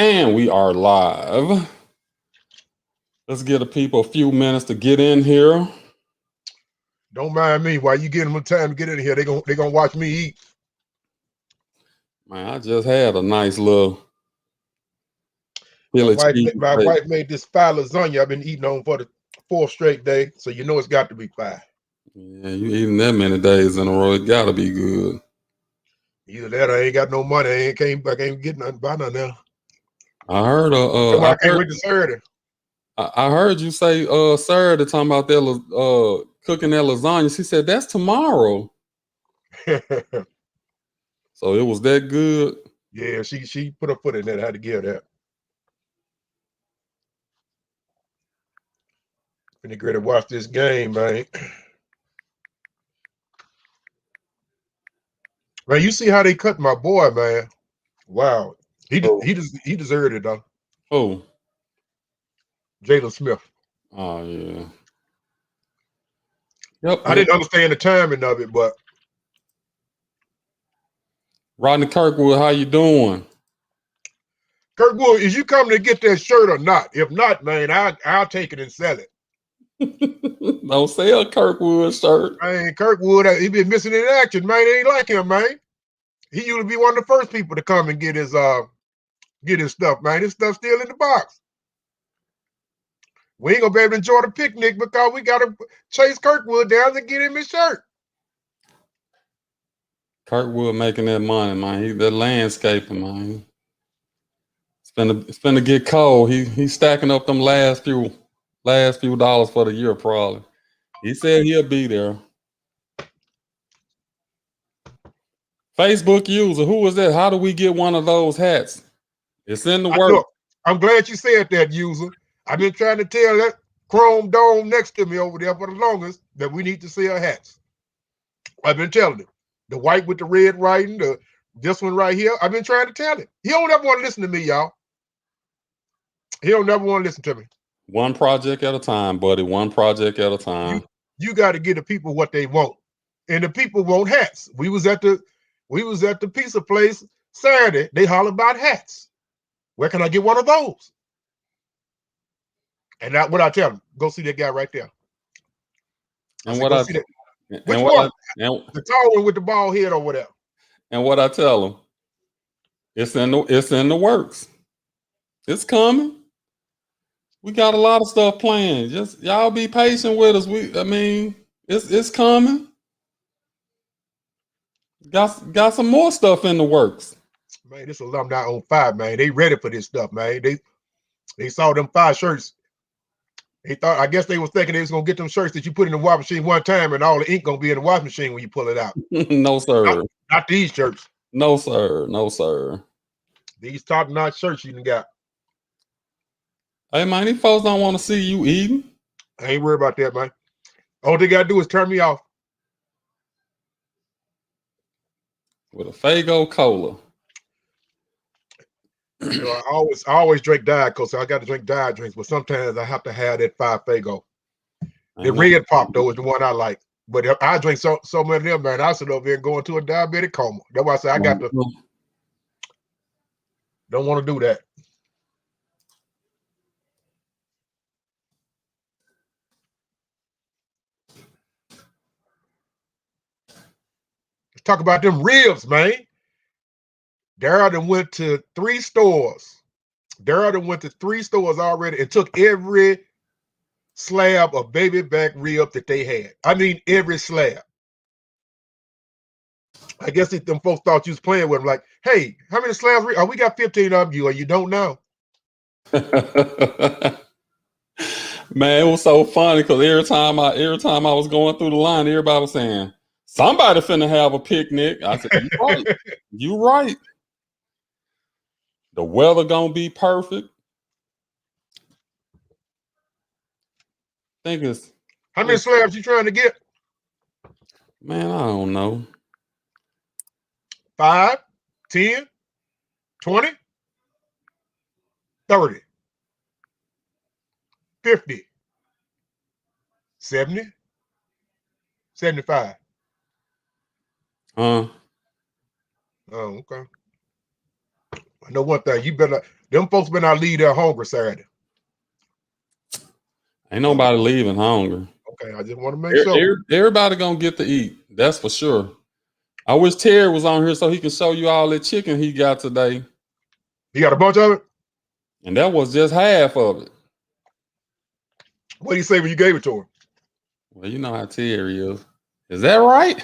And we are live. Let's give the people a few minutes to get in here. Don't mind me. While you getting them time to get in here, they gonna watch me eat. Man, I just had a nice little Philly cheese My steak. wife made this fire lasagna I've been eating on for the 4th straight day, so you know it's got to be fire. Yeah, you eating that many days in a row, it gotta be good. Either that or I ain't got no money. I can't get nothing by nothing now. I heard That's why I can't wait to Saturday. I heard you say Sarah to talking about that cooking that lasagna. She said that's tomorrow. So it was that good. Yeah, she put her foot in that. I had to give her that. Been great to watch this game, man. Man, you see how they cut my boy, man. Wow. He deserved it though. Oh. Jalen Smith. Oh yeah. Yep. I didn't understand the timing of it, but Rodney Kirkwood, how you doing? Kirkwood, is you coming to get that shirt or not? If not, man, I'll take it and sell it. Don't sell Kirkwood shirt. Man, Kirkwood, he been missing in action, man. It ain't like him, man. He usually be one of the first people to come and get his stuff, man. His stuff's still in the box. We ain't gonna be able to enjoy the picnic because we gotta chase Kirkwood down to get him his shirt. Kirkwood making that money, man. He that landscaping, man. It's finna get cold. He's stacking up them last few dollars for the year, probably. He said he'll be there. Facebook user, who was that? How do we get one of those hats? It's in the works. Look, I'm glad you said that, user. I've been trying to tell that chrome dome next to me over there for the longest that we need to sell hats. I've been telling him. The white with the red writing, this one right here. I've been trying to tell him. He don't ever want to listen to me, y'all. He don't never want to listen to me. One project at a time, buddy. One project at a time. You got to give the people what they want. And the people want hats. We was at the pizza place Saturday. They hollered about hats. Where can I get one of those? And what I tell them, go see that guy right there. And what I which one? The tall one with the bald head or whatever. And what I tell them, it's in the works. It's coming. We got a lot of stuff planned. Just y'all be patient with us. It's coming. Got some more stuff in the works. Man, this alumni on fire, man. They ready for this stuff, man. They saw them 5 shirts. I guess they was thinking they was gonna get them shirts that you put in the washing machine one time and all the ink gonna be in the washing machine when you pull it out. No, sir. Not these shirts. No, sir. No, sir. These top-notch shirts you done got. Hey, man, these folks don't want to see you eating. I ain't worried about that, man. All they gotta do is turn me off. With a Faygo Cola. You know, I always drink Diet Coke, so I got to drink diet drinks, but sometimes I have to have that 5 Faygo. The red pop, though, is the one I like. But if I drink so many of them, man, I sit over here and go into a diabetic coma. That's why I say I got to. Don't want to do that. Let's talk about them ribs, man. Darryl done went to 3 stores. Darryl done went to 3 stores already and took every slab of baby back rib that they had. I mean, every slab. I guess them folks thought you was playing with them. Like, hey, how many slabs? Oh, we got 15 of you, or you don't know. Man, it was so funny because every time I was going through the line, everybody was saying, somebody finna have a picnic. I said, you right. You right. The weather gonna be perfect. I think it's how many slabs you trying to get? Man, I don't know. 5, 10, 20, 30, 50, 70, 75. Oh, okay. I know one thing. You better them folks better not leave there hungry Saturday. Ain't nobody leaving hungry. Okay, I just want to make sure. Everybody gonna get to eat. That's for sure. I wish Terry was on here so he could show you all that chicken he got today. You got a bunch of it? And that was just half of it. What did he say when you gave it to him? Well, you know how Terry is. Is that right?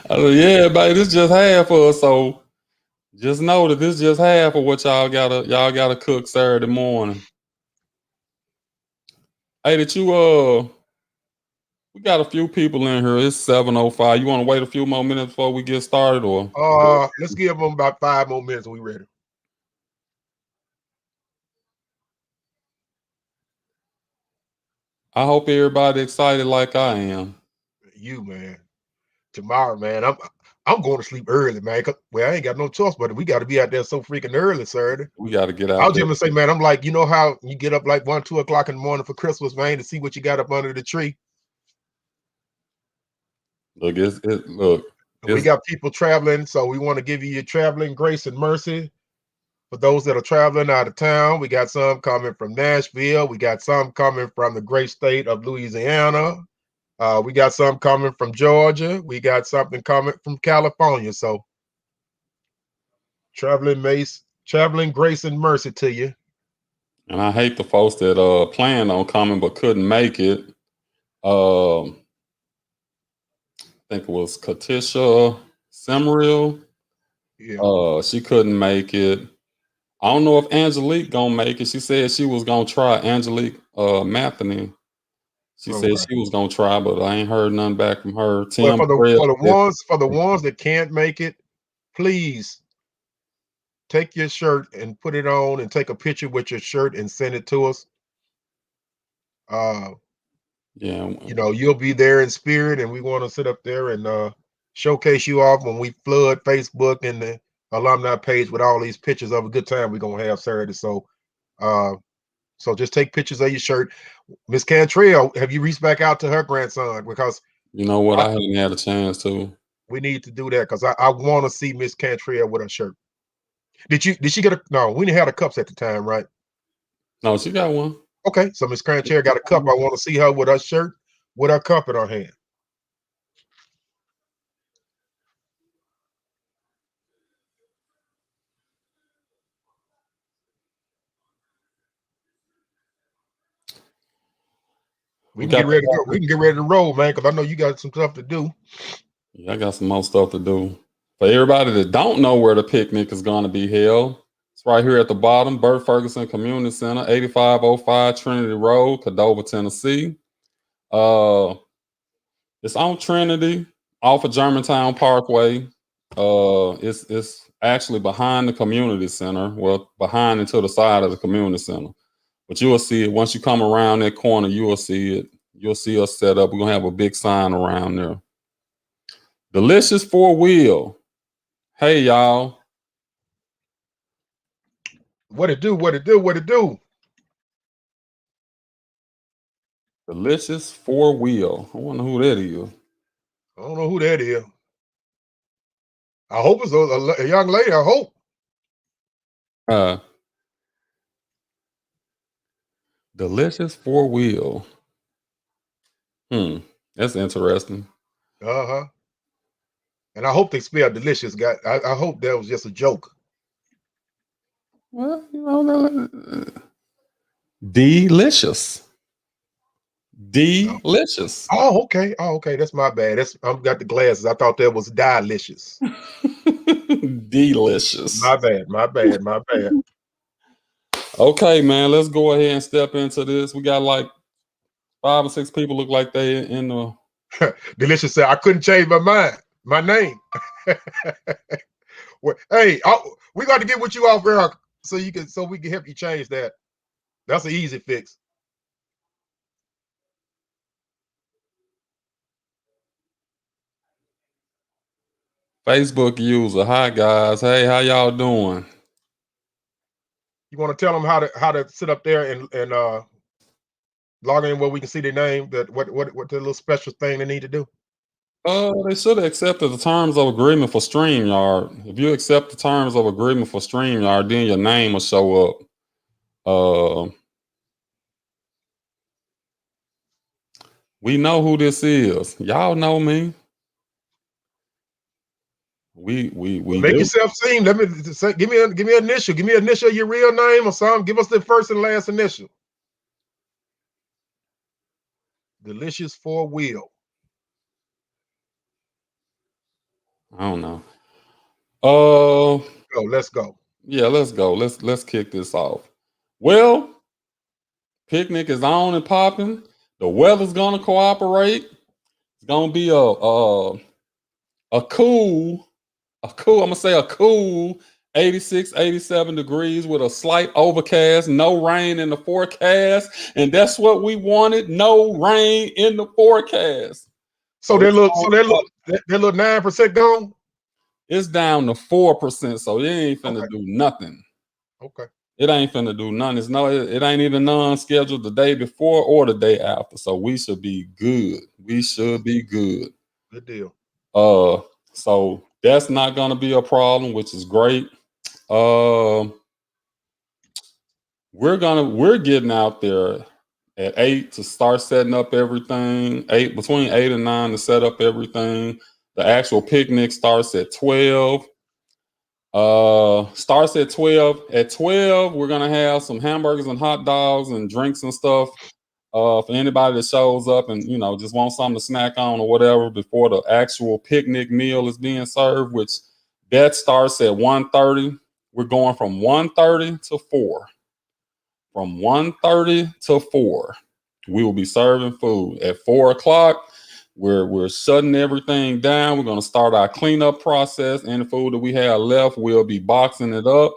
I said, yeah, baby, this just half of it. So just know that this just half of what y'all gotta cook Saturday morning. Hey, we got a few people in here. It's 7:05. You want to wait a few more minutes before we get started, or Let's give them about 5 more minutes and we ready. I hope everybody excited like I am. You man, tomorrow, man, I'm going to sleep early, man. Well, I ain't got no choice, but we got to be out there so freaking early, Saturday. We got to get I out was there. just gonna say, man, I'm like, you know how you get up like 1, 2 o'clock in the morning for Christmas, man, to see what you got up under the tree. Look, We got people traveling, so we want to give you your traveling grace and mercy. For those that are traveling out of town, we got some coming from Nashville. We got some coming from the great state of Louisiana. We got some coming from Georgia. We got something coming from California. So traveling grace and mercy to you. And I hate the folks that planned on coming but couldn't make it. I think it was Katisha Semril. Yeah. She couldn't make it. I don't know if Angelique gonna make it. She said she was gonna try. Angelique Matheny. She said she was gonna try, but I ain't heard nothing back from her. But Tim for the ones that can't make it, please take your shirt and put it on and take a picture with your shirt and send it to us. Yeah, you know, you'll be there in spirit, and we want to sit up there and showcase you off when we flood Facebook and the alumni page with all these pictures of a good time we're gonna have Saturday. So just take pictures of your shirt. Miss Cantrell, have you reached back out to her grandson? Because you know what, I haven't had a chance to. We need to do that because I want to see Miss Cantrell with her shirt. Did she get a no? We didn't have the cups at the time, right? No, she got one. Okay, so Miss Cantrell got a cup. I want to see her with her shirt, with her cup in her hand. We can get ready to go. We can get ready to roll, man, because I know you got some stuff to do. Yeah, I got some more stuff to do. For everybody that don't know where the picnic is going to be held, it's right here at the bottom, Burt Ferguson Community Center, 8505 Trinity Road, Cadova, Tennessee. It's on Trinity, off of Germantown Parkway. It's actually behind the community center. Well, behind and to the side of the community center. But you will see it once you come around that corner. You will see it. You'll see us set up. We're gonna have a big sign around there. Delicious 4-wheel. Hey y'all. What it do? What it do? What it do? Delicious 4-wheel. I wonder who that is. I don't know who that is. I hope it's a young lady. I hope. Delicious 4-wheel. That's interesting. And I hope they spell delicious. Guy, I hope that was just a joke. Well, you know, delicious. Delicious. Oh, okay. Oh, okay. That's my bad. I've got the glasses. I thought that was delicious. Delicious. My bad. My bad. My bad. Okay, man. Let's go ahead and step into this. We got like 5 or 6 people look like they in the. Delicious said I couldn't change my mind. My name. Well, hey, we got to get with you off air so we can help you change that. That's an easy fix. Facebook user. Hi guys. Hey, how y'all doing? You want to tell them how to sit up there and log in where we can see their name? What the little special thing they need to do? They should have accepted the terms of agreement for StreamYard. If you accept the terms of agreement for StreamYard, then your name will show up. We know who this is. Y'all know me. We Make do. yourself seen. Let me say, give me an initial. Give me an initial, your real name or something. Give us the first and last initial. Delicious Four Wheel. I don't know. Go, let's go. Yeah, let's go. Let's kick this off. Well, picnic is on and popping. The weather's gonna cooperate. It's gonna be a cool, I'm gonna say a cool 86, 87 degrees with a slight overcast, no rain in the forecast. And that's what we wanted. No rain in the forecast. So that little 9% gone. It's down to 4%, so it ain't finna Okay. do nothing. Okay. It ain't finna do nothing. It ain't even non-scheduled the day before or the day after. So we should be good. We should be good. Good deal. So that's not gonna be a problem, which is great. We're getting out there at 8 to start setting up everything. Between 8 and 9 to set up everything. The actual picnic starts at 12. Starts at 12. At 12, we're gonna have some hamburgers and hot dogs and drinks and stuff. For anybody that shows up and just wants something to snack on or whatever before the actual picnic meal is being served, which that starts at 1:30. We're going from 1:30 to 4. From 1:30 to 4. We will be serving food. At 4 o'clock, we're shutting everything down. We're going to start our cleanup process. Any food that we have left, we'll be boxing it up.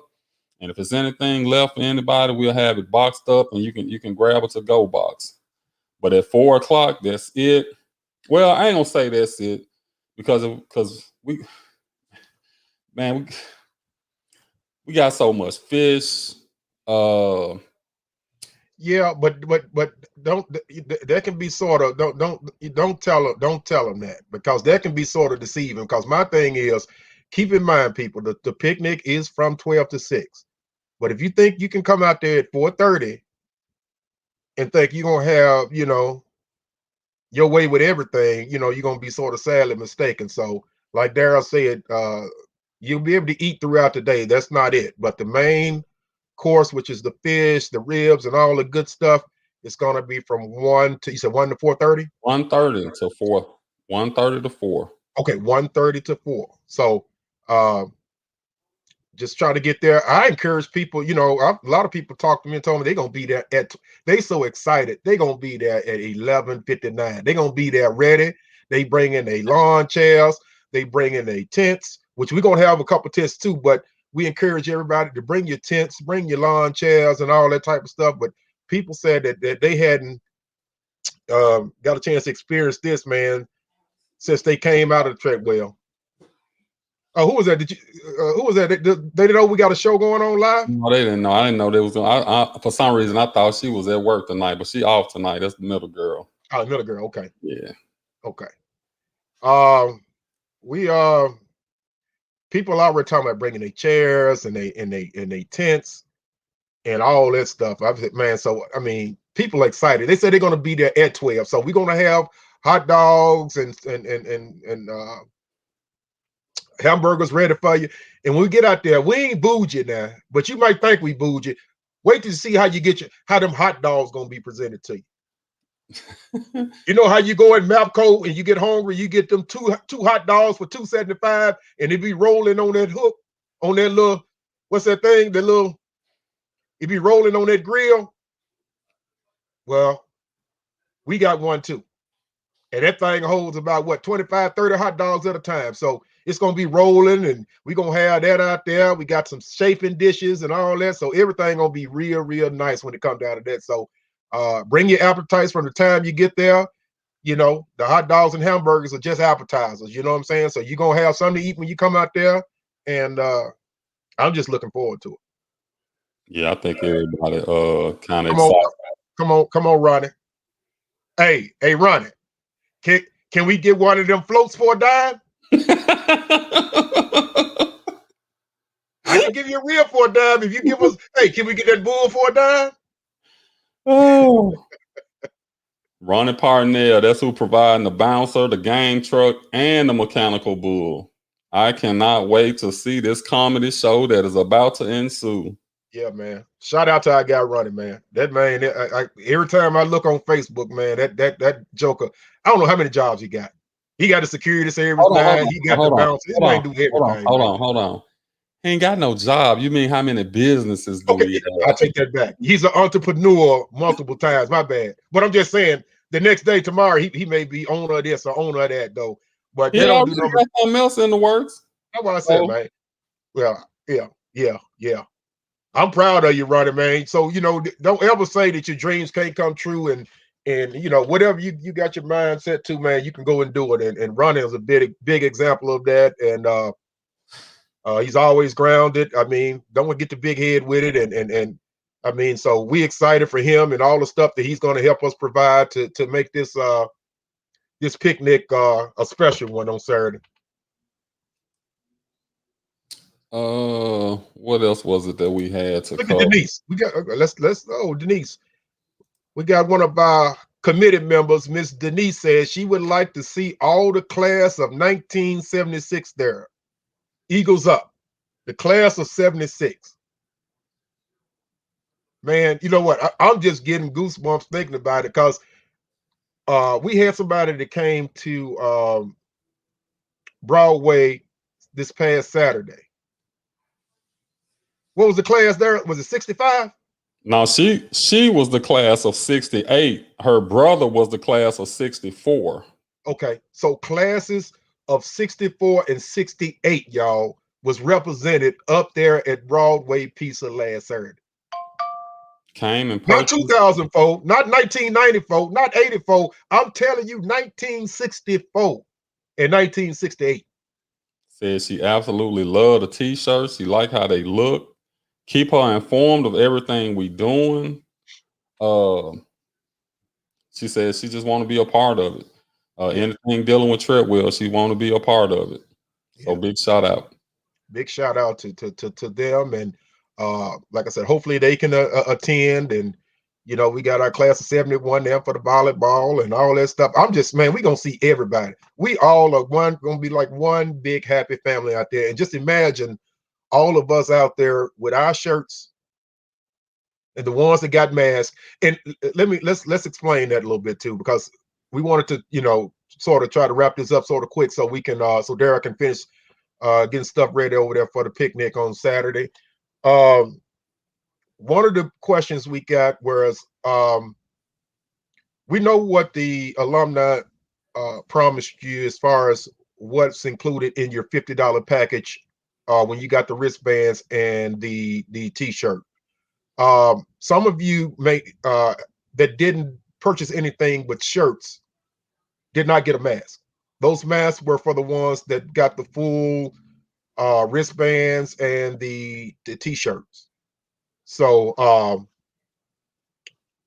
And if there's anything left for anybody, we'll have it boxed up and you can grab a to-go box. But at 4 o'clock, that's it. Well, I ain't gonna say that's it because we got so much fish. Yeah, but don't that can be sort of don't tell them that, because that can be sort of deceiving. Because my thing is, keep in mind, people, the picnic is from 12 to 6. But if you think you can come out there at 4:30 and think you're gonna have your way with everything, you're gonna be sort of sadly mistaken. So, like Daryl said, you'll be able to eat throughout the day. That's not it. But the main course, which is the fish, the ribs, and all the good stuff, it's gonna be from 1 to, you said 1 to 4:30? 1:30 to 4. 1:30 to 4. Okay, 1:30 to 4. So just try to get there. I encourage people, a lot of people talk to me and told me they're gonna be there they so excited. They're gonna be there at 11:59. They're gonna be there ready. They bring in their lawn chairs, they bring in their tents, which we're gonna have a couple tents too, but we encourage everybody to bring your tents, bring your lawn chairs and all that type of stuff. But people said that they hadn't got a chance to experience this, man, since they came out of the Treadwell. Oh, who was that? Who was that? They didn't know we got a show going on live? No, they didn't know. I didn't know they was going. For some reason, I thought she was at work tonight, but she off tonight. That's the middle girl. Oh, middle girl. Okay. Yeah. Okay. We people already talking about bringing their chairs and they tents and all that stuff. I said, man, so I mean, people are excited. They said they're gonna be there at 12. So we're gonna have hot dogs and hamburgers ready for you. And when we get out there, we ain't bougie now, but you might think we bougie. Wait to see how them hot dogs gonna be presented to you. You know how you go in Mapco and you get hungry, you get them two hot dogs for $2.75, and it be rolling on that hook, on that little, what's that thing? It be rolling on that grill. Well, we got one too. And that thing holds about 25, 30 hot dogs at a time. So it's gonna be rolling, and we're gonna have that out there. We got some shaping dishes and all that. So everything gonna be real, real nice when it comes down to that. So bring your appetites from the time you get there. The hot dogs and hamburgers are just appetizers. You know what I'm saying? So you're gonna have something to eat when you come out there. And I'm just looking forward to it. Yeah, I think everybody kind of Come on, excited. come on, Ronnie. Hey, Ronnie. Can we get one of them floats for a dime? I can give you a reel for a dime if you give us. Hey, can we get that bull for a dime? Oh. Ronnie Parnell, that's who providing the bouncer, the game truck, and the mechanical bull. I cannot wait to see this comedy show that is about to ensue. Yeah, man. Shout out to our guy Ronnie, man. That man, every time I look on Facebook, man, that Joker, I don't know how many jobs he got. He got the security service now. He got the bouncer. This man do everything. Hold on. He ain't got no job. You mean how many businesses do he I have? take that back. He's an entrepreneur multiple times. My bad. But I'm just saying, the next day, tomorrow, he may be owner of this or owner of that, though. But they don't do Already got something else in the works. That's what I said, man. Well, yeah. I'm proud of you, Ronnie, man. So, don't ever say that your dreams can't come true, and whatever you got your mind set to, man, you can go and do it. And Ronnie is a big example of that. And he's always grounded. I mean, don't get the big head with it. And I mean, so we excited for him and all the stuff that he's going to help us provide to make this this picnic a special one on Saturday. What else was it that we had to Look cover? at Denise. We got Denise. We got one of our committee members, Miss Denise, says she would like to see all the class of 1976 there. Eagles up. The class of 76. Man, you know what? I'm just getting goosebumps thinking about it because we had somebody that came to Broadway this past Saturday. What was the class there? Was it 65? Now she was the class of 68. Her brother was the class of 64. Okay, so classes of 64 and 68, y'all, was represented up there at Broadway Pizza last Saturday. Came and Not purchased. 2004, not 1994, not 84. I'm telling you, 1964 and 1968. Said she absolutely loved the t-shirts. She liked how they look. Keep her informed of everything we doing. She said she just want to be a part of it. Anything dealing with Treadwell, she want to be a part of it. So big shout out. Big shout out to them, and like I said, hopefully they can attend. And we got our class of 71 there for the volleyball and all that stuff. I'm just, man, we gonna see everybody. We all are gonna be like one big happy family out there. And just imagine all of us out there with our shirts and the ones that got masks. And let's explain that a little bit too, because we wanted to sort of try to wrap this up sort of quick so we can so Derek can finish getting stuff ready over there for the picnic on Saturday. One of the questions we got was, we know what the alumni promised you as far as what's included in your $50 package when you got the wristbands and the t-shirt. Some of you that didn't purchase anything but shirts did not get a mask. Those masks were for the ones that got the full wristbands and the t-shirts. So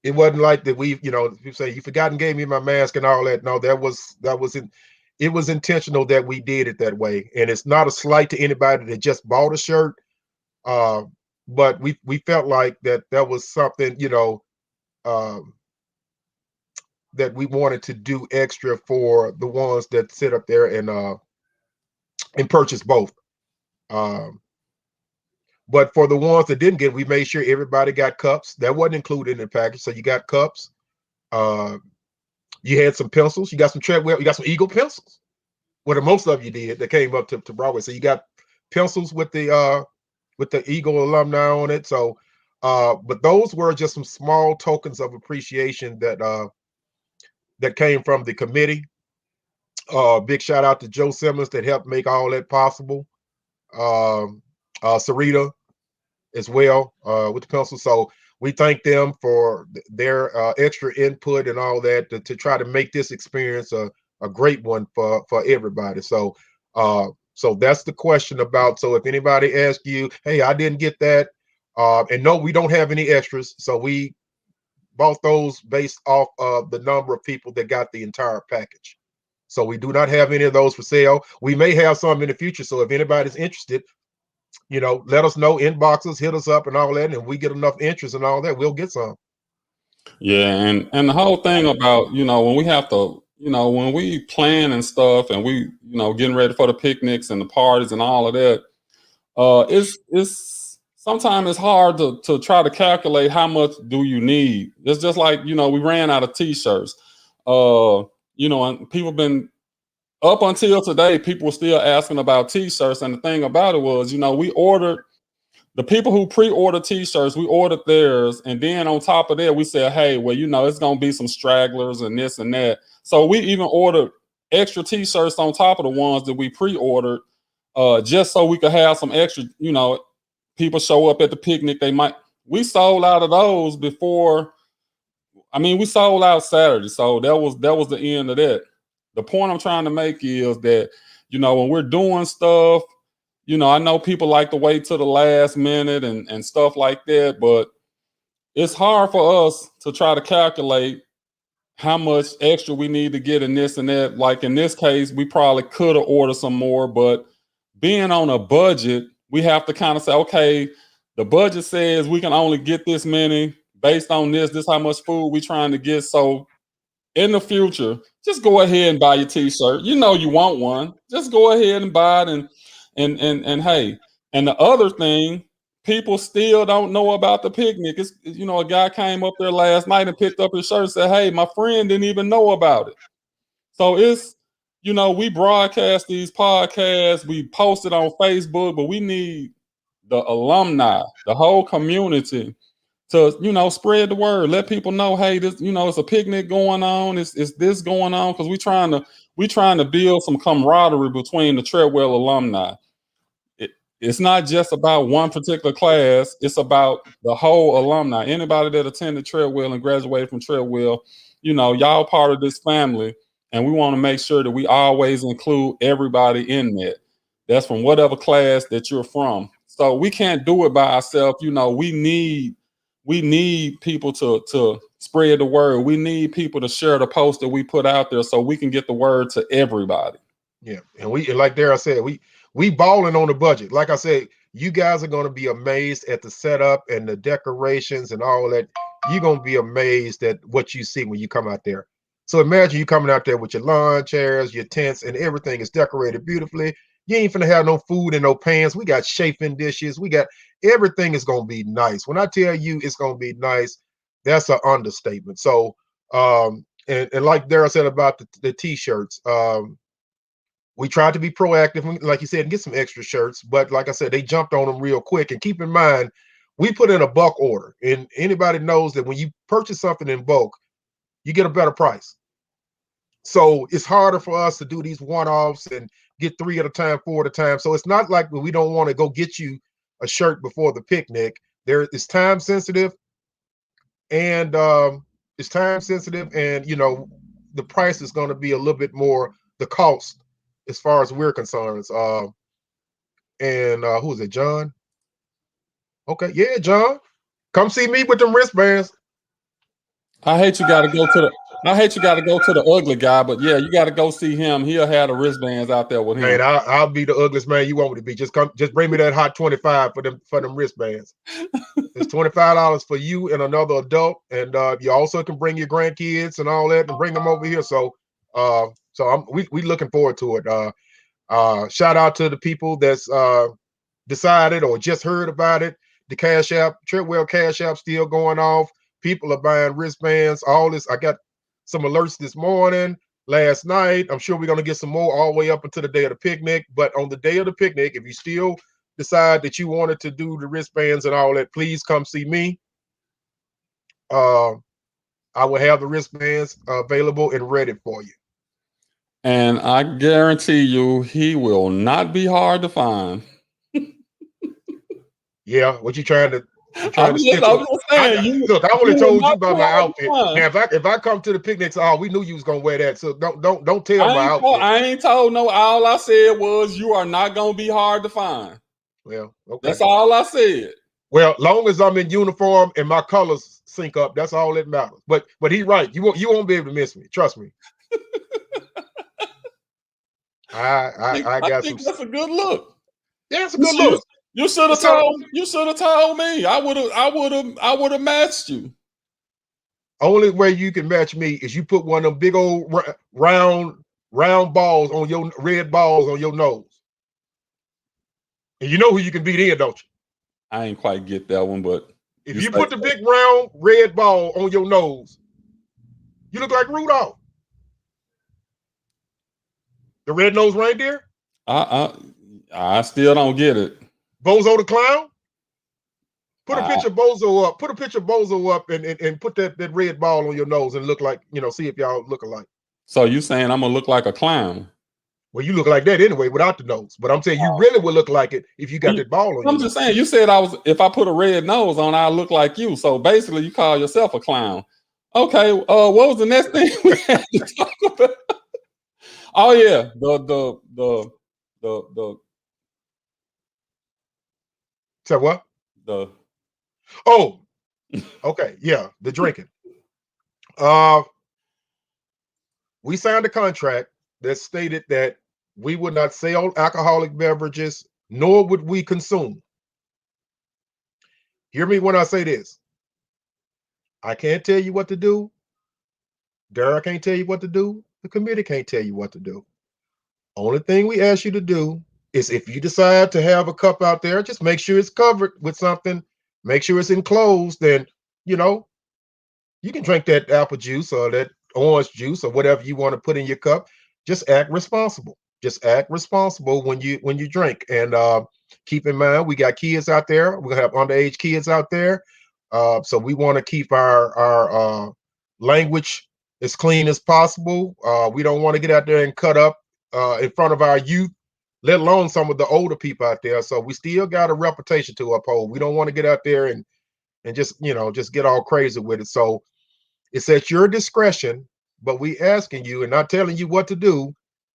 it wasn't like that people say you forgot and gave me my mask and all that. No, it was intentional that we did it that way. And it's not a slight to anybody that just bought a shirt. But we felt like that was something, that we wanted to do extra for the ones that sit up there and purchase both. But for the ones that didn't get, we made sure everybody got cups. That wasn't included in the package. So you got cups. You had some pencils. You got some Treadwell. You got some Eagle pencils. Well, most of you did that came up to Broadway. So you got pencils with the Eagle alumni on it. So, but those were just some small tokens of appreciation that came from the committee. Big shout out to Joe Simmons that helped make all that possible. Sarita as well with the pencil. So we thank them for their extra input and all that to try to make this experience a great one for everybody. So so that's the question about. So if anybody asks you, hey, I didn't get that, and no, we don't have any extras. So we bought those based off of the number of people that got the entire package. So we do not have any of those for sale. We may have some in the future. So if anybody's interested, let us know, inbox us, hit us up and all that. And if we get enough interest and all that, we'll get some. Yeah, and the whole thing about, when we have to, when we plan and stuff and we, getting ready for the picnics and the parties and all of that, it's sometimes it's hard to try to calculate how much do you need. It's just like, we ran out of t-shirts. And people been up until today, people were still asking about t-shirts. And the thing about it was, we ordered the people who pre-ordered t-shirts, we ordered theirs, and then on top of that, we said, hey, well, it's gonna be some stragglers and this and that. So we even ordered extra t-shirts on top of the ones that we pre-ordered, just so we could have some extra, people show up at the picnic. We sold out of those before. I mean, we sold out Saturday, so that was the end of that. The point I'm trying to make is that, when we're doing stuff, I know people like to wait till the last minute and stuff like that, but it's hard for us to try to calculate how much extra we need to get in this and that. Like in this case, we probably could have ordered some more, but being on a budget, we have to kind of say, okay, the budget says we can only get this many based on this how much food we trying to get. So in the future, just go ahead and buy your t-shirt. You want one. Just go ahead and buy it and hey, and the other thing, people still don't know about the picnic. It's a guy came up there last night and picked up his shirt and said, hey, my friend didn't even know about it. So it's, we broadcast these podcasts, we post it on Facebook, but we need the alumni, the whole community to spread the word, let people know, hey, this it's a picnic going on, it's this going on, because we trying to build some camaraderie between the Treadwell alumni. It's not just about one particular class, it's about the whole alumni. Anybody that attended Treadwell and graduated from Treadwell, y'all part of this family, and we want to make sure that we always include everybody in that. That's from whatever class that you're from. So we can't do it by ourselves. We need people to spread the word. We need people to share the post that we put out there so we can get the word to everybody. Yeah, and like Darryl said, we balling on the budget. Like I said, you guys are going to be amazed at the setup and the decorations and all that. You're going to be amazed at what you see when you come out there. So imagine you coming out there with your lawn chairs, your tents, and everything is decorated beautifully. You ain't finna have no food and no pans. We got chafing dishes. We got everything is going to be nice. When I tell you it's going to be nice, that's an understatement. So, and like Darryl said about the t-shirts, we tried to be proactive, like you said, and get some extra shirts. But like I said, they jumped on them real quick. And keep in mind, we put in a bulk order. And anybody knows that when you purchase something in bulk, you get a better price. So it's harder for us to do these one-offs and get 3 at a time, 4 at a time. So it's not like we don't want to go get you a shirt before the picnic. It's time sensitive, and it's time sensitive, and the price is going to be a little bit more, the cost, as far as we're concerned. And who is it, John? Okay, yeah, John, come see me with them wristbands. I hate you got to go to the ugly guy, but yeah, you got to go see him. He'll have the wristbands out there with him. Man, I'll be the ugliest man you want me to be. Just bring me that hot 25 for them wristbands. It's $25 for you and another adult, and you also can bring your grandkids and all that and bring them over here. So, we looking forward to it. Shout out to the people that's decided or just heard about it. The Cash App, Treadwell Cash App still going off. People are buying wristbands. All this, I got some alerts this morning, last night. I'm sure we're going to get some more all the way up until the day of the picnic. But on the day of the picnic, if you still decide that you wanted to do the wristbands and all that, please come see me. I will have the wristbands available and ready for you. And I guarantee you, he will not be hard to find. Yeah, what you trying to Look, I only told you about my outfit. Now, if I come to the picnics, we knew you was gonna wear that. So don't tell my outfit. I ain't told no. All I said was you are not gonna be hard to find. Well, okay. That's all I said. Well, long as I'm in uniform and my colors sync up, that's all that matters. But he's right. You won't be able to miss me. Trust me. I I got some. think that's a good look. Yeah, it's a good look. You should have So- told. You should have told me. I would have matched you. Only way you can match me is you put one of them big old round balls on your red balls on your nose, and you know who you can beat in, don't you? I ain't quite get that one, but If you put the big round red ball on your nose, you look like Rudolph, the red-nosed reindeer. I still don't get it. Bozo the clown. Put a I- picture of Bozo up. Put a picture of Bozo up and put that red ball on your nose and look like, see if y'all look alike. So you saying I'm gonna look like a clown? Well, you look like that anyway without the nose. But I'm saying you really would look like it if you got that ball on. I'm just saying. You said if I put a red nose on, I look like you. So basically, you call yourself a clown. Okay. What was the next thing we had to talk about? Oh yeah, the Say what? the Oh, okay, yeah, the drinking. We signed a contract that stated that we would not sell alcoholic beverages, nor would we consume. Hear me when I say this. I can't tell you what to do. Dara can't tell you what to do. The committee can't tell you what to do. Only thing we ask you to do is if you decide to have a cup out there, just make sure it's covered with something. Make sure it's enclosed. Then, you can drink that apple juice or that orange juice or whatever you want to put in your cup. Just act responsible. Just act responsible when you drink. And keep in mind, we got kids out there. We're gonna have underage kids out there. So we want to keep our language as clean as possible. We don't want to get out there and cut up in front of our youth, let alone some of the older people out there. So we still got a reputation to uphold. We don't want to get out there and just get all crazy with it. So it's at your discretion, but we asking you and not telling you what to do.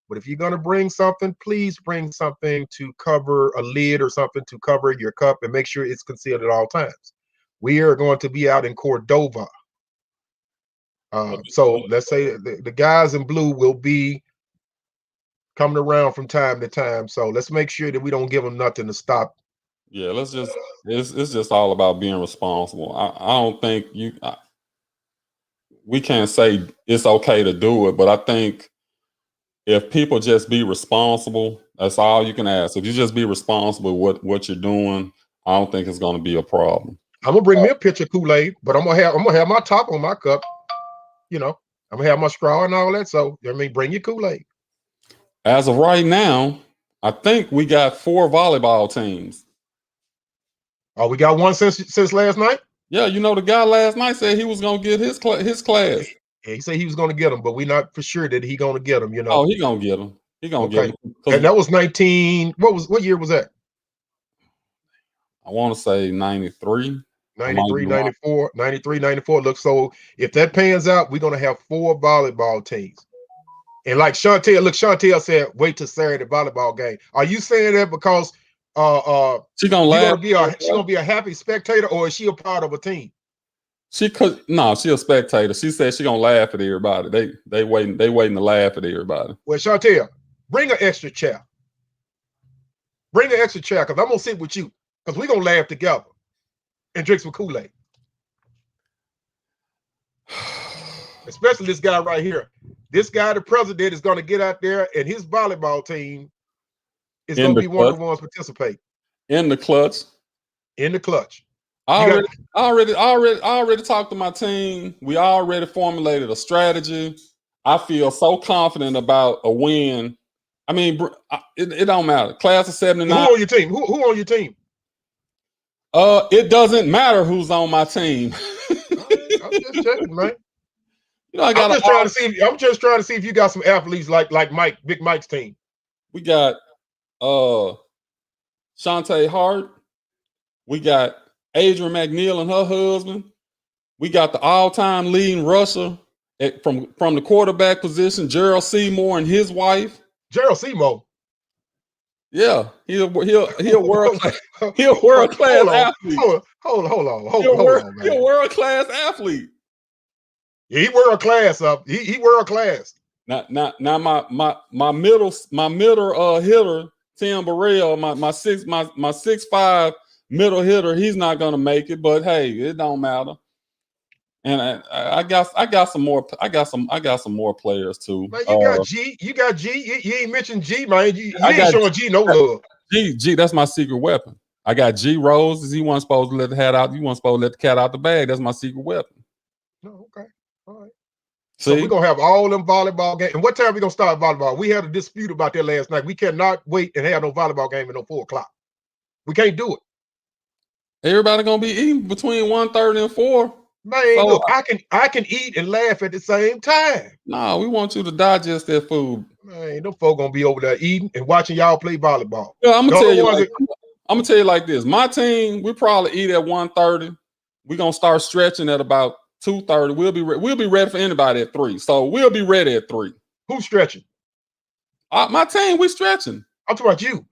But if you're going to bring something, please bring something to cover a lid or something to cover your cup and make sure it's concealed at all times. We are going to be out in Cordova. So let's say the guys in blue will be coming around from time to time. So let's make sure that we don't give them nothing to stop. Yeah, it's just all about being responsible. I don't think we can't say it's okay to do it, but I think if people just be responsible, that's all you can ask. If you just be responsible with what you're doing, I don't think it's going to be a problem. I'm gonna bring me a pitcher of Kool-Aid, but I'm gonna have my top on my cup. I'm gonna have my straw and all that. So bring your Kool-Aid. As of right now, I think we got 4 volleyball teams. Oh, we got one since last night. Yeah, the guy last night said he was gonna get his class. Yeah, he said he was gonna get them, but we're not for sure that he gonna get them. Oh, he gonna get them. He gonna get them. And that was 19. What year was that? I want to say 93. 93, 94, 93, 94. Look, so if that pans out, we're gonna have 4 volleyball teams. And like Chantel said, wait till Saturday volleyball game. Are you saying that because she's gonna be a happy spectator, or is she a part of a team? She a spectator. She said she gonna laugh at everybody. They waiting to laugh at everybody. Well, Chantel, bring an extra chair. Bring an extra chair, because I'm gonna sit with you, because we're gonna laugh together and drink some Kool-Aid. Especially this guy right here. This guy, the president, is gonna get out there, and his volleyball team is gonna be one of the ones participate. In the clutch. In the clutch. I already talked to my team. We already formulated a strategy. I feel so confident about a win. I mean, it don't matter. Class of 79. Who on your team? Who on your team? It doesn't matter who's on my team. I'm just checking, man. I'm just trying to see if you got some athletes like Big Mike's team. We got Shantae Hart. We got Adrian McNeil and her husband. We got the all-time leading rusher from the quarterback position, Gerald Seymour and his wife. Gerald Seymour. Yeah, he's a world class athlete. Hold on. He's a world class athlete. Yeah, he world class up. He world class. Now my middle hitter, Tim Burrell, my 6'5" middle hitter, he's not gonna make it, but hey, it don't matter. And I got some more. I got some more players too. Man, you got G. You got G. You ain't mentioned G, man. You I ain't got showing G no love. G. That's my secret weapon. I got G Rose. He wasn't supposed to let the cat out. You weren't supposed to let the cat out the bag. That's my secret weapon. No, okay, all right. See? So we're gonna have all them volleyball games. And what time we gonna start volleyball? We had a dispute about that last night. We cannot wait and have no volleyball game at no 4:00. We can't do it. Everybody gonna be eating between 1:30 and 4. Man, so, look, I can eat and laugh at the same time. No, we want you to digest that food. Man, them folk gonna be over there eating and watching y'all play volleyball. Yeah, I'm gonna tell you like this. My team, we probably eat at 1:30. We're gonna start stretching at about 2:30. We'll be ready for anybody at 3. So we'll be ready at 3. Who's stretching? My team, we stretching. I'm talking about you.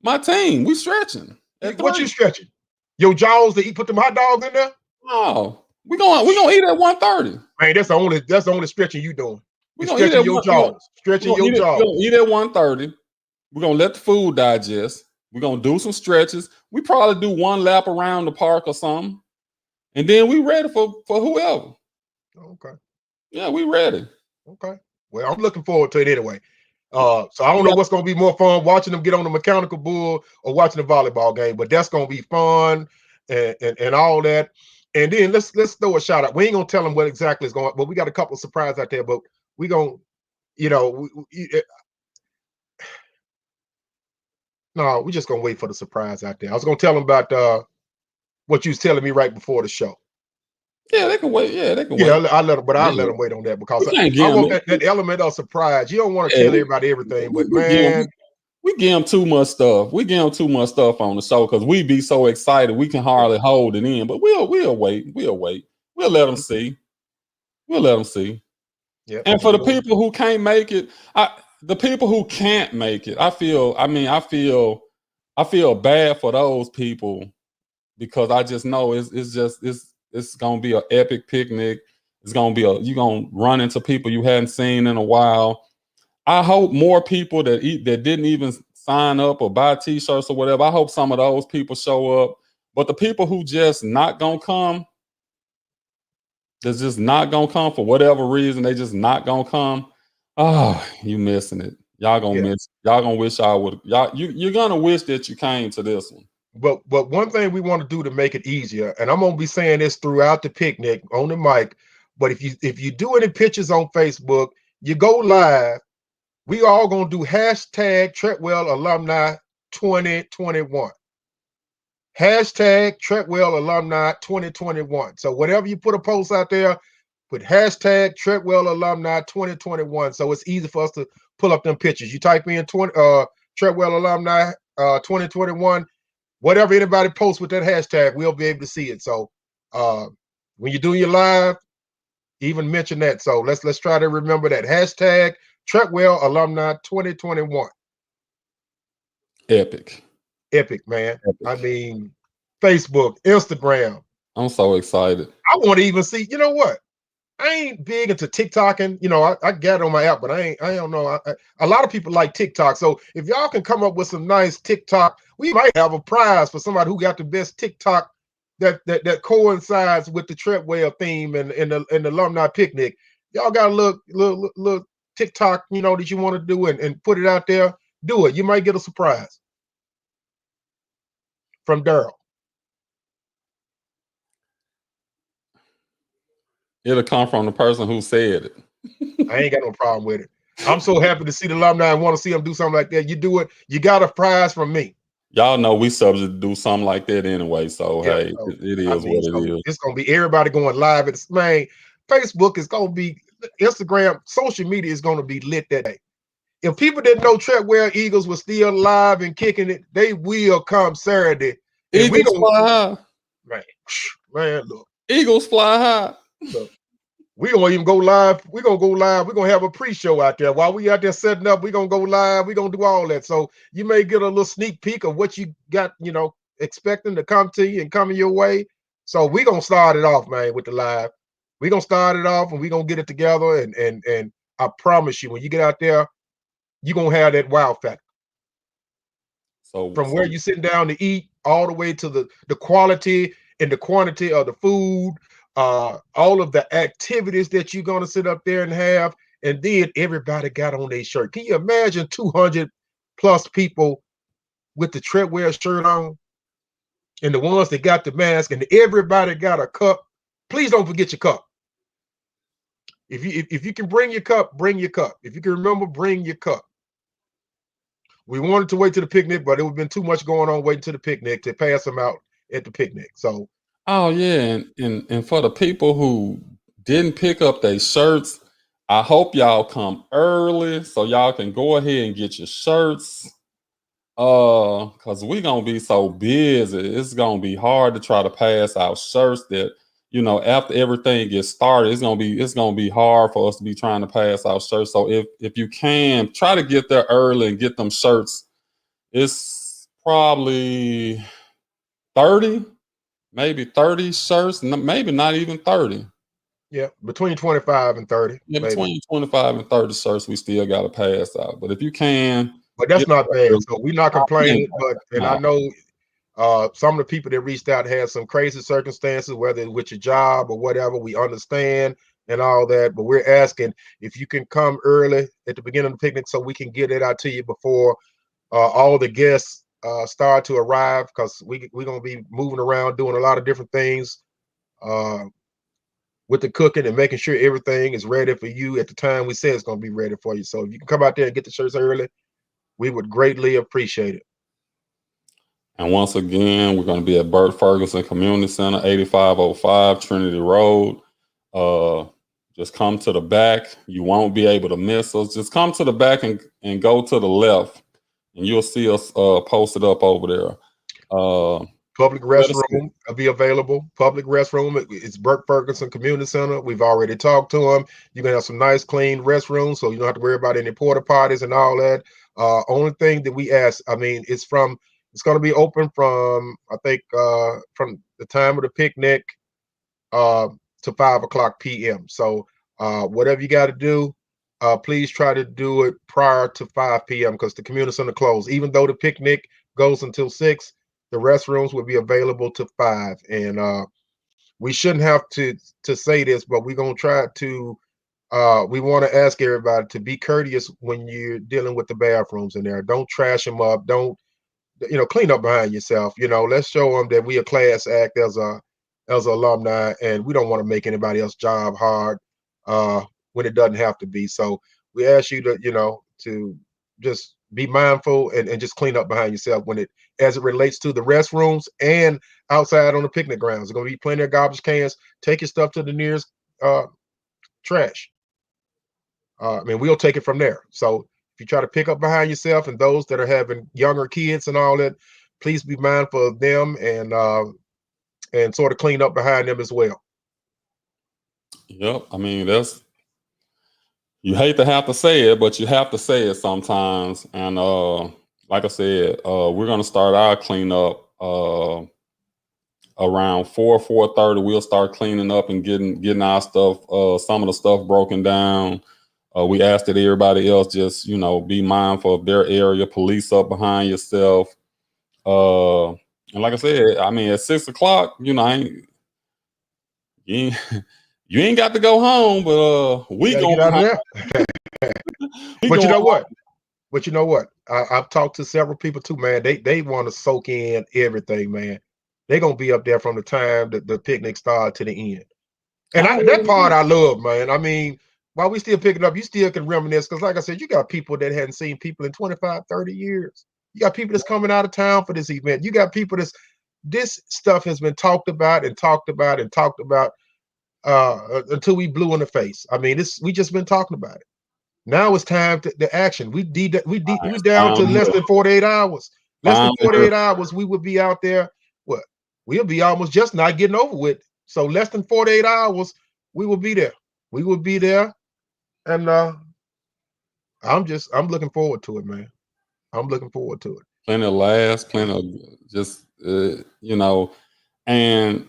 My team, we stretching. What you stretching? Your jaws to eat? Put them hot dogs in there? No, we gonna eat at 1:30. Man, that's the only stretching you doing. We gonna stretching your jaws. Stretching your jaws. We're gonna eat at 1:30. We're gonna let the food digest. We're gonna do some stretches. We probably do one lap around the park or something. And then we ready for whoever. Okay. Yeah, we ready. Okay. Well, I'm looking forward to it anyway. So I don't know what's going to be more fun, watching them get on the mechanical bull or watching the volleyball game, but that's going to be fun and all that. And then let's throw a shout out. We ain't gonna tell them what exactly is going, but we got a couple of surprises out there. But we gonna, no, we just gonna wait for the surprise out there. I was gonna tell them about what you was telling me right before the show. Yeah, they can wait. Yeah, they can wait. Yeah, I'll let them wait on that because I want that element of surprise. You don't want to tell everybody everything, but man. We give them too much stuff. We give them too much stuff on the show because we be so excited we can hardly hold it in. But we'll wait. We'll wait. We'll let them see. We'll let them see. Yeah. And for the people who can't make it, the people who can't make it, I feel bad for those people because I just know it's gonna be an epic picnic. It's gonna be you're gonna run into people you hadn't seen in a while. I hope more people that didn't even sign up or buy t-shirts or whatever, I hope some of those people show up. But the people who just not gonna come, they're just not gonna come for whatever reason, they just not gonna come. Oh, you missing it. Y'all gonna miss. Y'all gonna wish y'all would. You're gonna wish that you came to this one. But one thing we want to do to make it easier, and I'm gonna be saying this throughout the picnic on the mic, but if you do any pictures on Facebook, you go live. We all gonna do hashtag Treadwell Alumni 2021. Hashtag Treadwell Alumni 2021. So whatever you put a post out there, put hashtag Treadwell Alumni 2021. So it's easy for us to pull up them pictures. You type in Treadwell Alumni 2021. Whatever anybody posts with that hashtag, we'll be able to see it. So when you do your live, even mention that. So let's try to remember that hashtag Treadwell Alumni 2021. Epic, man. Epic. I mean, Facebook, Instagram. I'm so excited. I want to even see. You know what? I ain't big into TikToking. I got it on my app, but I don't know. A lot of people like TikTok. So if y'all can come up with some nice TikTok, we might have a prize for somebody who got the best TikTok that coincides with the Treadwell theme and the alumni picnic. Y'all got a little TikTok, that you want to do and put it out there. Do it. You might get a surprise from Daryl. It'll come from the person who said it. I ain't got no problem with it. I'm so happy to see the alumni and want to see them do something like that. You do it, you got a prize from me. Y'all know we subject to do something like that anyway. So hey, it is what it is. It's gonna be everybody going live. It's Facebook is gonna be Instagram, social media is gonna be lit that day. If people didn't know Treadwell Eagles was still live and kicking it, they will come Saturday. Eagles fly high. Man, look. Eagles fly high. Look, we gonna even go live. We're gonna go live. We're gonna have a pre-show out there. While we out there setting up, we're gonna go live. We're gonna do all that. So you may get a little sneak peek of what you got, expecting to come to you and coming your way. So we're gonna start it off, man, with the live. We're gonna start it off and we're gonna get it together. And I promise you, when you get out there, you're gonna have that wow factor. So, From where you sitting down to eat, all the way to the quality and the quantity of the food, all of the activities that you're gonna sit up there and have, and then everybody got on their shirt. Can you imagine 200 plus people with the Treadwell shirt on, and the ones that got the mask, and everybody got a cup? Please don't forget your cup. If you can bring your cup, bring your cup. If you can remember, bring your cup. We wanted to wait to the picnic, but it would have been too much going on waiting to the picnic to pass them out at the picnic. So oh yeah, and for the people who didn't pick up their shirts, I hope y'all come early so y'all can go ahead and get your shirts. Cause we gonna be so busy. It's gonna be hard to try to pass out shirts that, after everything gets started, it's gonna be hard for us to be trying to pass out shirts. So if you can try to get there early and get them shirts, it's probably 30, maybe 30 shirts, maybe not even 30. yeah, between 25 and 30, Yeah, maybe. between 25 and 30 shirts, we still got to pass out. But if you can, But that's get not there bad. early. So we're not Oh, it ain't complaining, bad. but and I No. know some of the people that reached out had some crazy circumstances, whether it's with your job or whatever. We understand and all that, but we're asking if you can come early at the beginning of the picnic so we can get it out to you before all the guests start to arrive, because we're gonna be moving around doing a lot of different things uh, with the cooking and making sure everything is ready for you at the time we say it's gonna be ready for you. So if you can come out there and get the shirts early, we would greatly appreciate it. And once again, we're going to be at Burt Ferguson Community Center, 8505 Trinity Road. Uh, just come to the back. You won't be able to miss us. Just come to the back and go to the left, and you'll see us posted up over there. Public Let us know. restroom will be available. Public restroom. It's Burt Ferguson Community Center. We've already talked to them. You're gonna have some nice, clean restrooms, so you don't have to worry about any porta potties and all that. Only thing that we ask, I mean, it's gonna be open from, I think, from the time of the picnic uh, to 5 o'clock p.m. So whatever you got to do, please try to do it prior to 5 p.m. because the community center closed. Even though the picnic goes until 6, the restrooms will be available to 5. And we shouldn't have to say this, but we're gonna try to. We want to ask everybody to be courteous when you're dealing with the bathrooms in there. Don't trash them up. Don't, clean up behind yourself. Let's show them that we a class act as a alumni, and we don't want to make anybody else's job hard when it doesn't have to be. So we ask you to just be mindful and just clean up behind yourself when it as it relates to the restrooms and outside on the picnic grounds. There's gonna be plenty of garbage cans. Take your stuff to the nearest uh, trash. I mean, we'll take it from there. So if you try to pick up behind yourself and those that are having younger kids and all that, please be mindful of them and sort of clean up behind them as well. Yep. I mean, you hate to have to say it, but you have to say it sometimes. And like I said, we're gonna start our cleanup around 4:30. We'll start cleaning up and getting our stuff, some of the stuff broken down. We ask that everybody else just be mindful of their area, police up behind yourself. And like I said, I mean at 6 o'clock, you ain't, you ain't got to go home, but You we got to gonna get be out of home. there. We But you going know what? home. But you know what? I've talked to several people too, man. They want to soak in everything, man. They're gonna be up there from the time that the picnic started to the end. I And that already part know. I love, man. I mean, while we still picking up, you still can reminisce. Because like I said, you got people that hadn't seen people in 25, 30 years. You got people that's coming out of town for this event. You got people this stuff has been talked about and talked about and talked about until we blew in the face. I mean, we just been talking about it. Now it's time to the action. We It's down to finally less here. than 48 hours. Less than Finally here. 48 hours, we would be out there. What? We'll be almost just not getting over with. So less than 48 hours, we will be there. We will be there. And I'm looking forward to it, man. I'm looking forward to it. Plenty of laughs, plenty of just and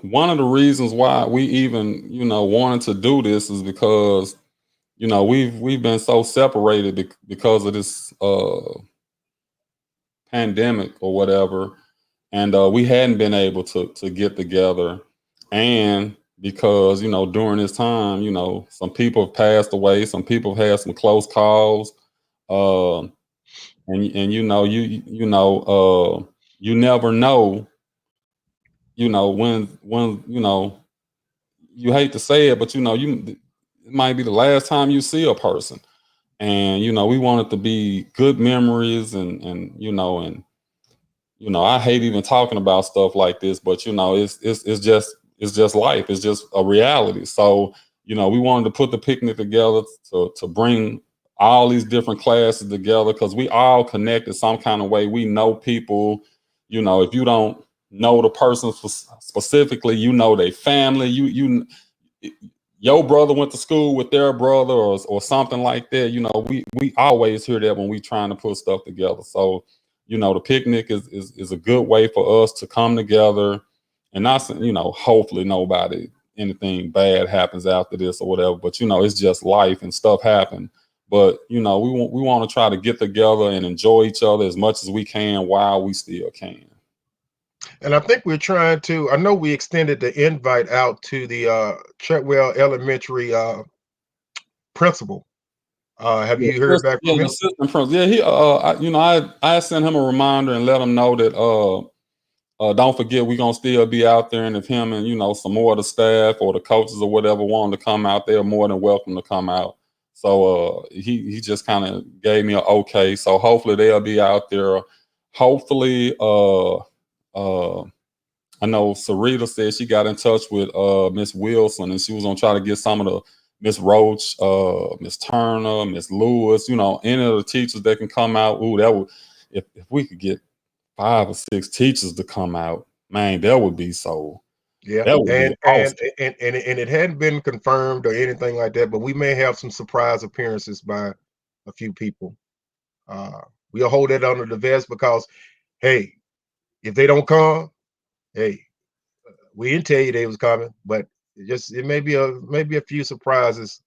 one of the reasons why we even wanted to do this is because you know, we've been so separated because of this pandemic or whatever, and we hadn't been able to get together, and because you know during this time, you know, some people have passed away, some people have had some close calls, uh, and you know you never know, you know, when you know, you hate to say it, but you know it might be the last time you see a person, and you know we want it to be good memories, and you know, I hate even talking about stuff like this, but you know, it's just life. It's just a reality. So, you know, we wanted to put the picnic together to bring all these different classes together because we all connected some kind of way. We know people. You know, if you don't know the person specifically, you know their family. Your brother went to school with their brother or something like that. You know, we always hear that when we trying to put stuff together. So, you know, the picnic is a good way for us to come together, and not, you know, hopefully nobody anything bad happens after this or whatever. But you know, it's just life and stuff happen. But you know, we want to try to get together and enjoy each other as much as we can while we still can. And I think we're trying to. I know we extended the invite out to the Treadwell Elementary principal. Have Yeah, you heard back yeah, from the him? assistant principal. Yeah, you know, I sent him a reminder and let him know that don't forget we're gonna still be out there, and if him and you know some more of the staff or the coaches or whatever want to come out, they're more than welcome to come out. So he just kind of gave me an okay. So hopefully they'll be out there. Hopefully, I know Sarita said she got in touch with Miss Wilson, and she was gonna try to get some of the Miss Roach, Miss Turner, Miss Lewis, you know, any of the teachers that can come out. Ooh, that would, if we could get 5 or 6 teachers to come out, man, that would be so. Yeah, That would be and and awesome. and it hadn't been confirmed or anything like that, but we may have some surprise appearances by a few people. Uh, we'll hold that under the vest because, hey, if they don't come, hey, we didn't tell you they was coming, but it may be a few surprises,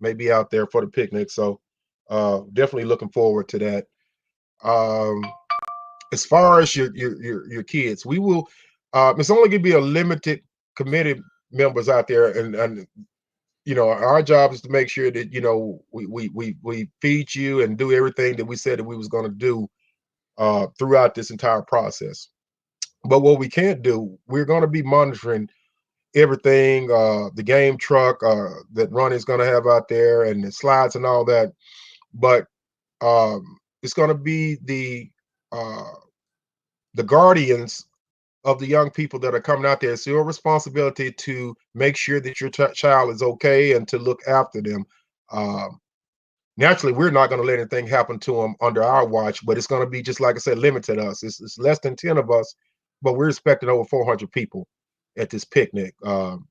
maybe out there for the picnic. So, definitely looking forward to that. Um, as far as your kids, we will. It's only going to be a limited committee members out there, and you know our job is to make sure that you know we feed you and do everything that we said that we was going to do throughout this entire process. But what we can't do, we're going to be monitoring everything, the game truck that Ronnie's going to have out there, and the slides and all that. But it's going to be uh, the guardians of the young people that are coming out there. It's your responsibility to make sure that your child is okay and to look after them. Um, Naturally, we're not going to let anything happen to them under our watch, but it's going to be just like I said, limited us. It's less than 10 of us, but we're expecting over 400 people at this picnic. And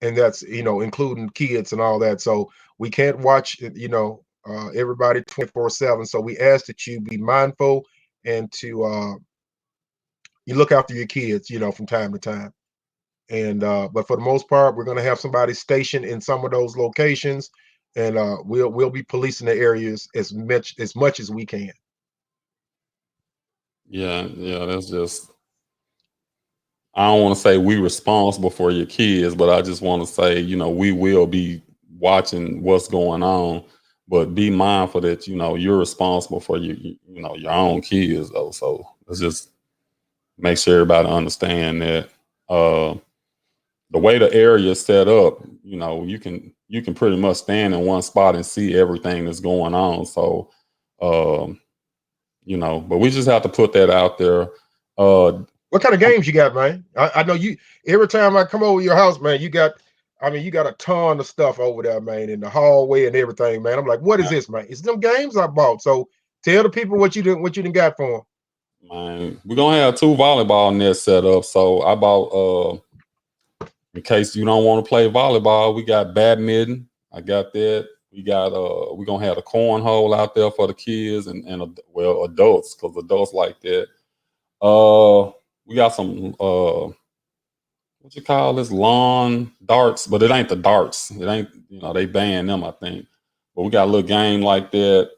that's including kids and all that. So we can't watch everybody 24/7. So we ask that you be mindful and to you look after your kids, from time to time. And but for the most part, we're going to have somebody stationed in some of those locations, and we'll be policing the areas as much as we can. Yeah, yeah, that's just. I don't want to say we responsible for your kids, but I just want to say, you know, we will be watching what's going on, but be mindful that you know you're responsible for you know your own kids though. So let's just make sure everybody understand that. Uh, the way the area is set up, you know, you can pretty much stand in one spot and see everything that's going on. So, um, you know, but we just have to put that out there. Uh, What kind of games you got, man? I know you. Every time I come over your house, man, you got. I mean, you got a ton of stuff over there, man, in the hallway and everything, man. I'm like, what is this, man? It's them games I bought. So tell the people what you done got for them. man, we're gonna have 2 volleyball nets set up. So I bought in case you don't want to play volleyball, we got badminton. I got that. We got we're gonna have a cornhole out there for the kids and well adults because adults like that. We got some what you call this, lawn darts, but it ain't the darts. It ain't, they banned them, I think. But we got a little game like that.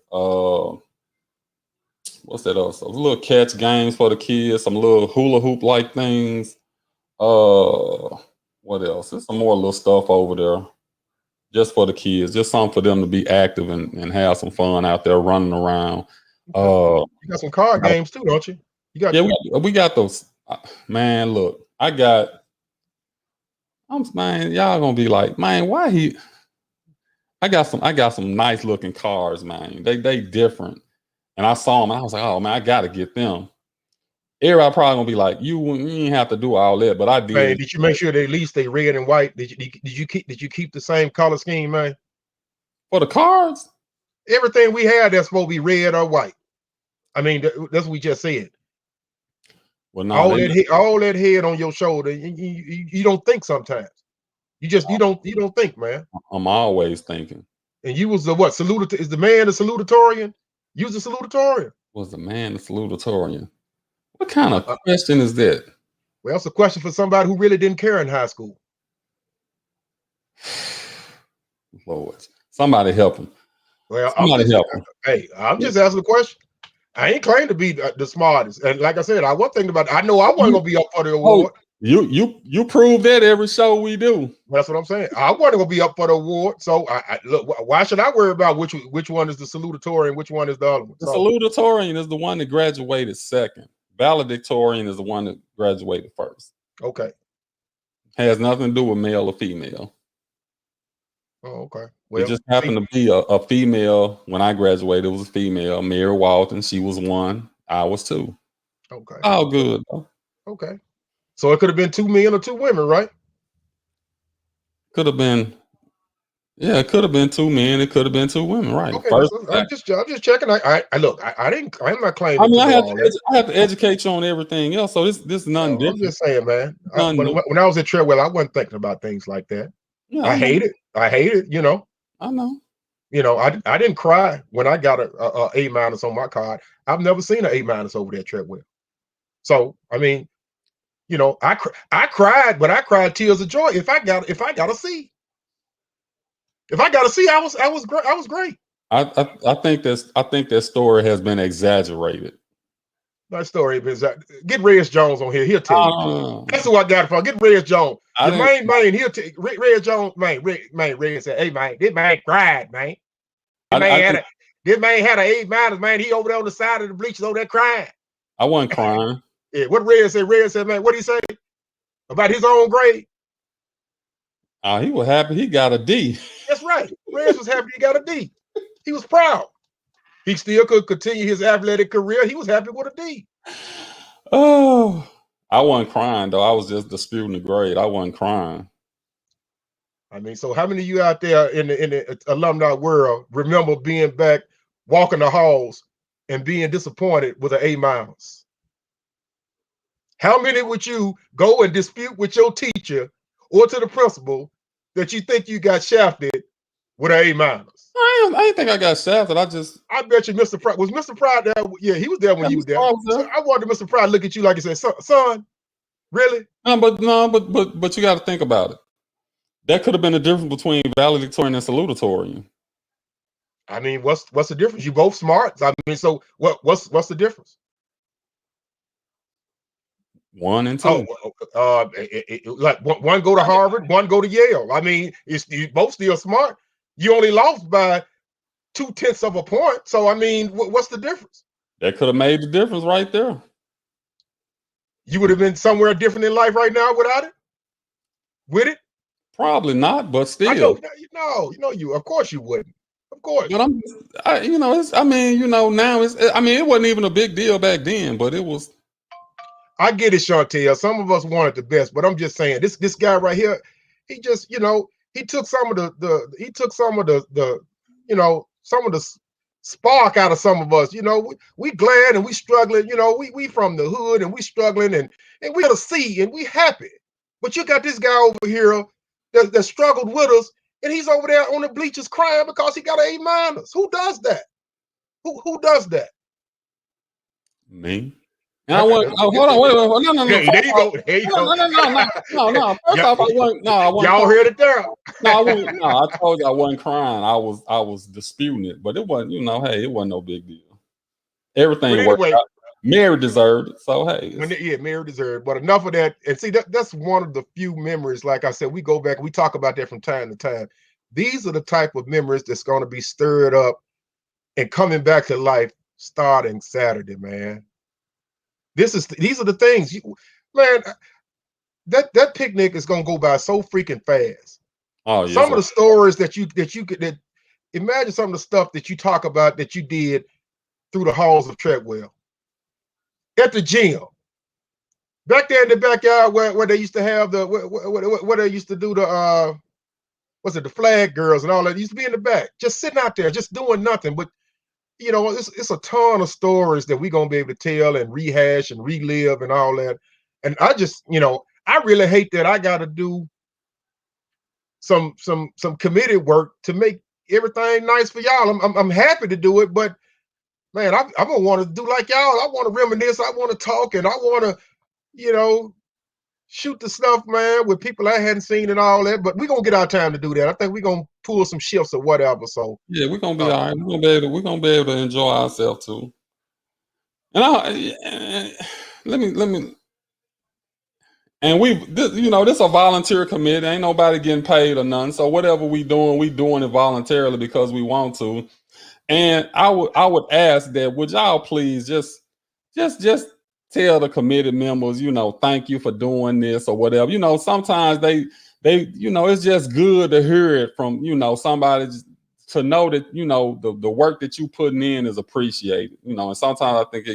What's that also? Little catch games for the kids, some little hula hoop like things. What else? There's some more little stuff over there just for the kids, just something for them to be active and have some fun out there running around. You got some card games too, don't you? You got we got those. Man, look, man, y'all gonna be like, man, why he? I got some nice looking cars, man. They different, and I saw them. I was like, oh man, I gotta get them. Everybody probably gonna be like, you ain't have to do all that, but I did. Man, did you make sure that at least they red and white? Did you keep the same color scheme, man? For the cards? Everything we had that's supposed to be red or white. I mean, that's what we just said. Well, no, all that head on your shoulder, you don't think sometimes. You don't think, man. I'm always thinking. And you was the what? Is the man the salutatorian? You was the salutatorian. Was the man the salutatorian? What kind of question is that? Well, it's a question for somebody who really didn't care in high school. Lord, somebody help him. Well, hey, I'm just asking a question. I ain't claiming to be the smartest, and like I said, I wasn't I know I wasn't gonna be up for the award. You prove that every show we do. That's what I'm saying. I wasn't gonna be up for the award. So I look. Why should I worry about which one is the salutatorian and which one is the other one? The salutatorian is the one that graduated second. Valedictorian is the one that graduated first. Okay. Has nothing to do with male or female. Oh, okay. Well, it just happened to be a female. When I graduated, it was a female. Mary Walton, she was one. I was two. Okay. All good though. Okay. So it could have been 2 men or 2 women, right? Could have been. Yeah, it could have been 2 men. It could have been 2 women, right? Okay, I'm just checking. I'm not claiming. I mean, I have to educate you on everything else. So this is nothing different. I'm just saying, man. When I was at Treadwell, I wasn't thinking about things like that. Yeah, I hate it. I know. I know. I didn't cry when I got a A- on my card. I've never seen an A- over there at Treadwell. So I mean, I cried, but I cried tears of joy if I got a C. If I got a C, I was great. I think that story has been exaggerated. That story is get Reyes Jones on here. He'll tell you. That's who I got it for. Get Reyes Jones. The main man. He'll tell Reyes Jones. Man, Reyes said, "Hey man, this man cried, man. This man had an A-, man. He over there on the side of the bleachers over there crying." I wasn't crying. Yeah, what Reyes said? Reyes said, "Man, what did he say about his own grade?" He was happy he got a D. That's right. Reyes was happy he got a D. He was proud. He still could continue his athletic career. He was happy with a D. Oh, I wasn't crying though. I was just disputing the grade. I wasn't crying. I mean, so how many of you out there in the alumni world remember being back walking the halls and being disappointed with an A-? How many would you go and dispute with your teacher or to the principal that you think you got shafted with an A-? I didn't think I got shafted. I bet you Mr. Pride was Mr. Pride there. Yeah, he was there when you was there. So I wanted Mr. Pride look at you like he said, son, really? No, but you got to think about it. That could have been the difference between valedictorian and salutatorian. I mean, what's the difference? You both smart. I mean, so what's the difference? 1 and 2. Like one go to Harvard, one go to Yale. I mean, you both still smart. You only lost by 0.2 of a point. So I mean, what's the difference? That could have made the difference right there. You would have been somewhere different in life right now without it. With it? Probably not, but still. Of course you wouldn't. Of course. But now it wasn't even a big deal back then, but it was. I get it, Chantel. Some of us wanted the best, but I'm just saying this guy right here, he just, he took some of the spark out of some of us. We glad and we struggling, we from the hood and we struggling and we got to see and we happy. But you got this guy over here that struggled with us, and he's over there on the bleachers crying because he got an A-. Who does that? Who does that? Me. And I went, oh, hold on, wait, no, no, no. There you go. There you go. No. First off, I wasn't Y'all heard it there. No, I wasn't. No, I told you I wasn't crying. I was disputing it, but it wasn't. Hey, it wasn't no big deal. Everything But worked anyway, out. Mary deserved it, so hey. yeah, Mary deserved. But enough of that. And see, that's one of the few memories. Like I said, we go back. We talk about that from time to time. These are the type of memories that's going to be stirred up and coming back to life starting Saturday, man. These are the things, man. That picnic is going to go by so freaking fast. Oh, yes. Some of the stories that imagine some of the stuff that you talk about that you did through the halls of Treadwell, at the gym, back there in the backyard where they used to have where they used to do the the flag girls and all that. It used to be in the back, just sitting out there, just doing nothing. But it's a ton of stories that we're gonna be able to tell and rehash and relive and all that. And I just, I really hate that I got to do some committed work to make everything nice for y'all. I'm happy to do it, but man, I'm gonna want to do like y'all. I want to reminisce. I want to talk, and I want to, shoot the stuff, man, with people I hadn't seen and all that. But we're gonna get our time to do that. I think we're gonna pull some shifts or whatever. So yeah, we're gonna be all right. We're gonna be able to enjoy ourselves too. And let me. And this a volunteer committee. Ain't nobody getting paid or nothing. So whatever we doing it voluntarily because we want to. And I would ask that, would y'all please just tell the committee members, thank you for doing this or whatever. Sometimes they it's just good to hear it from, somebody, to know that, the work that you putting in is appreciated. And sometimes I think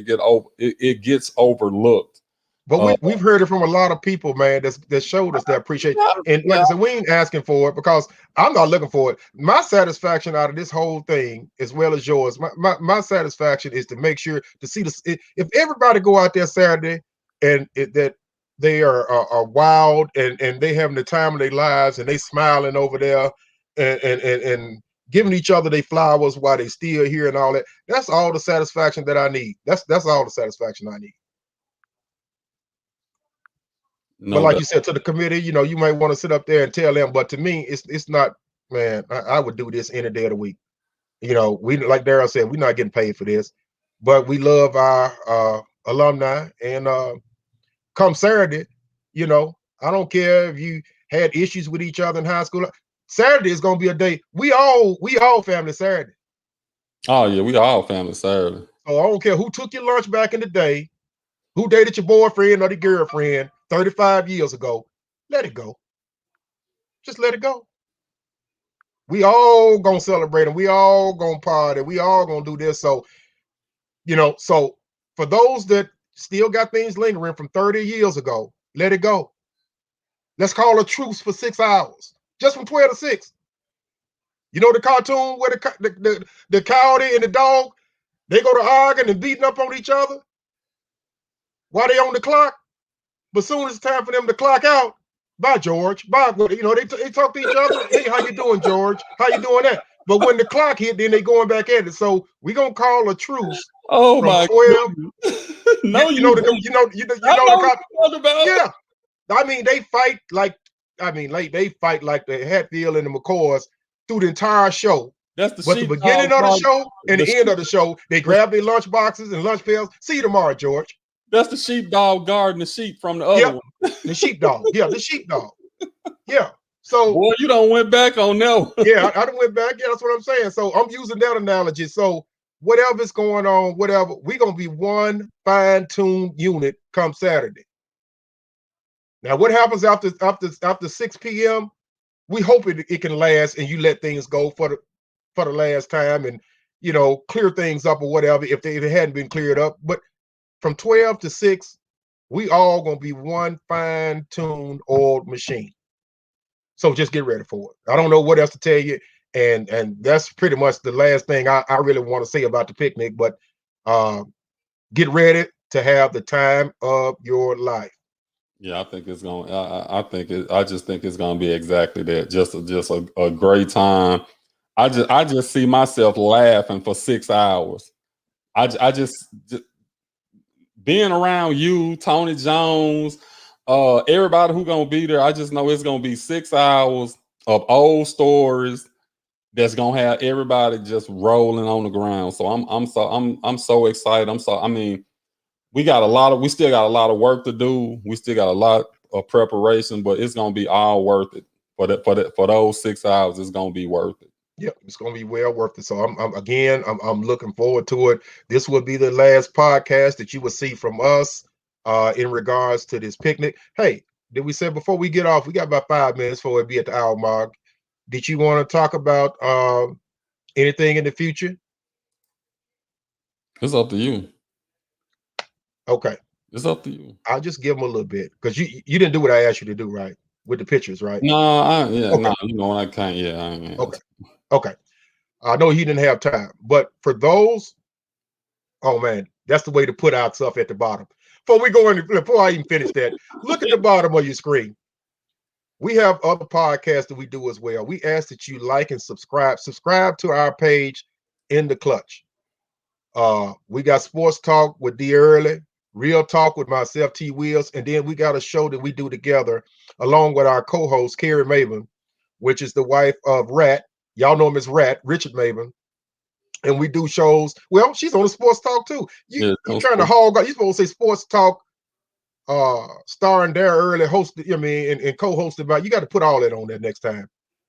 it gets overlooked. But we've heard it from a lot of people, man, that showed us that appreciation. And like I said, we ain't asking for it because I'm not looking for it. My satisfaction out of this whole thing, as well as yours, my satisfaction is to make sure to see if everybody go out there Saturday and that they are wild and they having the time of their lives and they smiling over there and giving each other their flowers while they still here and all that. That's all the satisfaction that I need. That's all the satisfaction I need. But like you said, to the committee, you might want to sit up there and tell them. But to me, it's not, man. I would do this any day of the week. We, like Daryl said, we're not getting paid for this, but we love our alumni. And come Saturday, I don't care if you had issues with each other in high school. Saturday is gonna be a day. We all family Saturday. Oh yeah, we all family Saturday. So I don't care who took your lunch back in the day, who dated your boyfriend or the girlfriend 35 years ago. Let it go. Just let it go. We all gonna celebrate and we all gonna party. We all gonna do this. So, so for those that still got things lingering from 30 years ago, let it go. Let's call a truce for 6 hours, just from 12 to 6. The cartoon where the coyote and the dog, they go to arguing and beating up on each other while they on the clock. But soon as it's time for them to clock out, bye, George. Bye. They talk to each other. Hey, how you doing, George? How you doing that? But when the clock hit, then they going back at it. So we're gonna call a truce. Oh from my 12. No, Yeah. I mean, they fight like they fight like the Hatfield and the McCoys through the entire show. That's the But the beginning of the show and the end of the show, they grab their lunch boxes and lunch pails. See you tomorrow, George. That's the sheepdog guarding the sheep from the other one. The sheepdog. Yeah, the sheepdog. Yeah. So, boy, you don't went back on that one. Yeah, I done went back. Yeah, that's what I'm saying. So I'm using that analogy. So whatever's going on, whatever, we're gonna be one fine-tuned unit come Saturday. Now, what happens after 6 p.m.? We hope it can last and you let things go for the last time and clear things up or whatever if it hadn't been cleared up. But from 12 to 6, we all gonna be one fine-tuned oiled machine. So just get ready for it. I don't know what else to tell you. And that's pretty much the last thing I really want to say about the picnic. But get ready to have the time of your life. Yeah, I think it's going. I just think it's going to be exactly that. Just a great time. I just see myself laughing for 6 hours. I just being around you, Tony Jones, everybody who gonna be there, I just know it's gonna be 6 hours of old stories that's gonna have everybody just rolling on the ground. So I'm so excited. I mean, we still got a lot of work to do. We still got a lot of preparation, but it's gonna be all worth it. For those 6 hours, it's gonna be worth it. Yep, it's gonna be well worth it. So I'm looking forward to it. This will be the last podcast that you will see from us in regards to this picnic. Hey, did we say before we get off, we got about 5 minutes before it be at the hour mark. Did you want to talk about anything in the future? It's up to you. Okay. It's up to you. I'll just give them a little bit because you didn't do what I asked you to do, right? With the pictures, right? No, Okay. you know I can't. Yeah, Okay. I know he didn't have time, but for those, oh man, that's the way to put out stuff at the bottom. Before I even finish that, look at the bottom of your screen. We have other podcasts that we do as well. We ask that you like and subscribe. Subscribe to our page, In the Clutch. We got Sports Talk with D Early, Real Talk with myself, T Wheels, and then we got a show that we do together along with our co-host, Carrie Maven, which is the wife of Rat. Y'all know him as Rat, Richard Maven. And we do shows. Well, she's on the Sports Talk too. You trying to hog out. You supposed to say Sports Talk, starring there early, hosted, and co-hosted by. You got to put all that on there next time.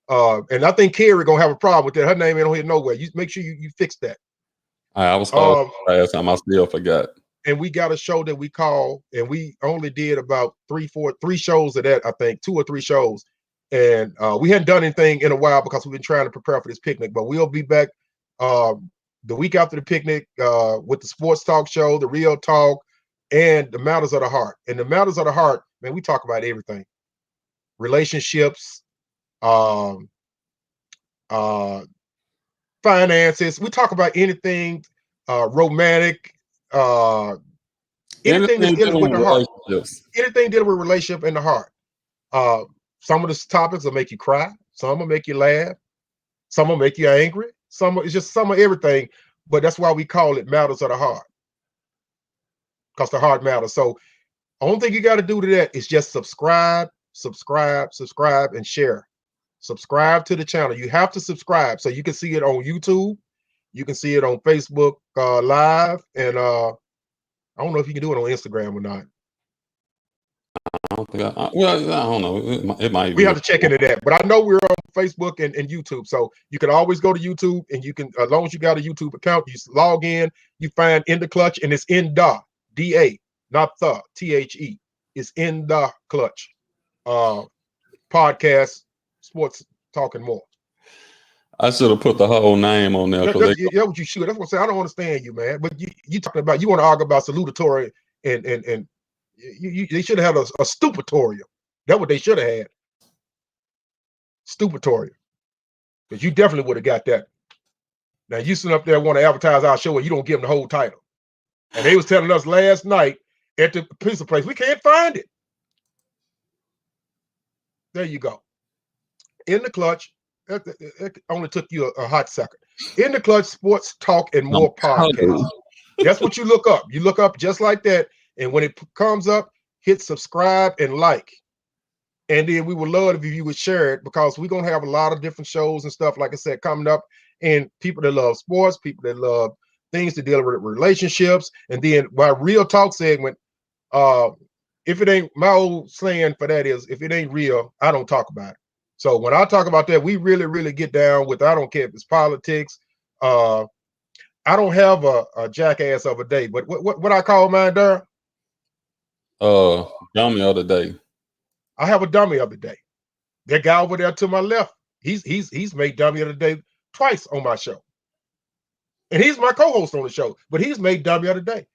And I think Carrie gonna have a problem with that. Her name ain't on here nowhere. You make sure you fix that. I was told last time. I still forgot. And we got a show that we call, and we only did about three shows of that. I think 2 or 3 shows, and we hadn't done anything in a while because we've been trying to prepare for this picnic. But we'll be back the week after the picnic with the Sports Talk show, the Real Talk, and the Matters of the Heart. And the Matters of the Heart, man, we talk about everything: relationships, finances. We talk about anything romantic, anything that's dealing with the heart, anything dealing with relationship and the heart. Some of the topics will make you cry, some will make you laugh, some will make you angry, it's just some of everything. But that's why we call it Matters of the Heart, because the heart matters. So only thing you got to do to that is just subscribe, and share. Subscribe to the channel. You have to subscribe so you can see it on YouTube. You can see it on Facebook Live, and I don't know if you can do it on Instagram or not. I don't think I don't know. It might. We have to check into that, but I know we're on Facebook and YouTube, so you can always go to YouTube, and you can, as long as you got a YouTube account, you log in, you find In the Clutch, and it's in the DA, not the THE. It's In the Clutch podcast, Sports Talk and More. I should have put the whole name on there. That's what you should. That's what I say. I don't understand you, man. But you talking about, you want to argue about salutatory and they should have had a stupatorium. That's what they should have had. Stupatorium. Because you definitely would have got that. Now you sit up there and want to advertise our show and you don't give them the whole title. And they was telling us last night at the pizza place, we can't find it. There you go. In the Clutch. It only took you a hot second. In the Clutch, Sports Talk and More podcast. That's what you look up. You look up just like that. And when it comes up, hit subscribe and like. And then we would love if you would share it, because we're going to have a lot of different shows and stuff, like I said, coming up. And people that love sports, people that love things to deal with relationships. And then my Real Talk segment, if it ain't, my old slang for that is, if it ain't real, I don't talk about it. So when I talk about that, we really, really get down with, I don't care if it's politics. I don't have a jackass of a day, but what I call mine, Darryl? Dummy of the day. I have a dummy of the day. That guy over there to my left, he's made dummy of the day twice on my show. And he's my co-host on the show, but he's made dummy of the day.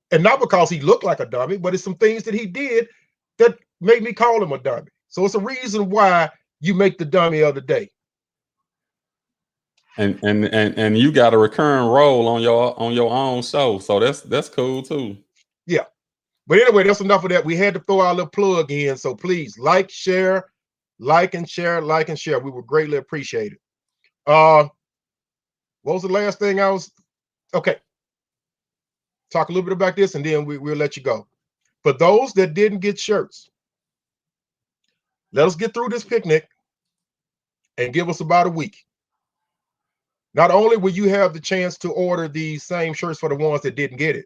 And not because he looked like a dummy, but it's some things that he did that made me call him a dummy. So it's a reason why you make the dummy of the day. And you got a recurring role on your own show. So that's cool too. Yeah. But anyway, that's enough of that. We had to throw our little plug in. So please like, share, like and share. We would greatly appreciate it. What was the last thing I was? Okay. talk a little bit about this, and then we'll let you go. For those that didn't get shirts, let us get through this picnic and give us about a week. Not only will you have the chance to order these same shirts for the ones that didn't get it,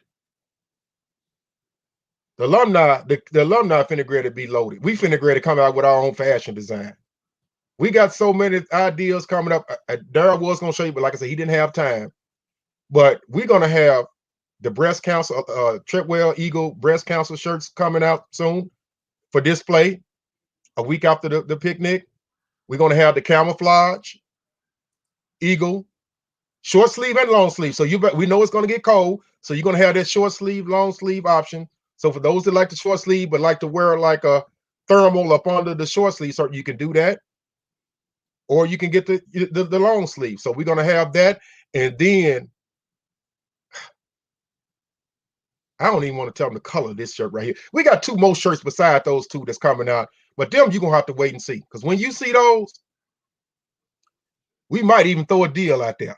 the alumni finna grade to be loaded. We finna grade to come out with our own fashion design. We got so many ideas coming up. Daryl was gonna show you, but like I said, he didn't have time. But we're gonna have the breast council, Treadwell Eagle breast council shirts coming out soon for display. A week after the picnic, we're gonna have the camouflage Eagle short sleeve and long sleeve. So we know it's gonna get cold, so you're gonna have that short sleeve, long sleeve option. So for those that like the short sleeve but like to wear like a thermal up under the short sleeve, so you can do that, or you can get the long sleeve. So we're gonna have that, and then I don't even want to tell them the color of this shirt right here. We got two more shirts beside those two that's coming out, but them you're gonna have to wait and see, because when you see those, we might even throw a deal out there.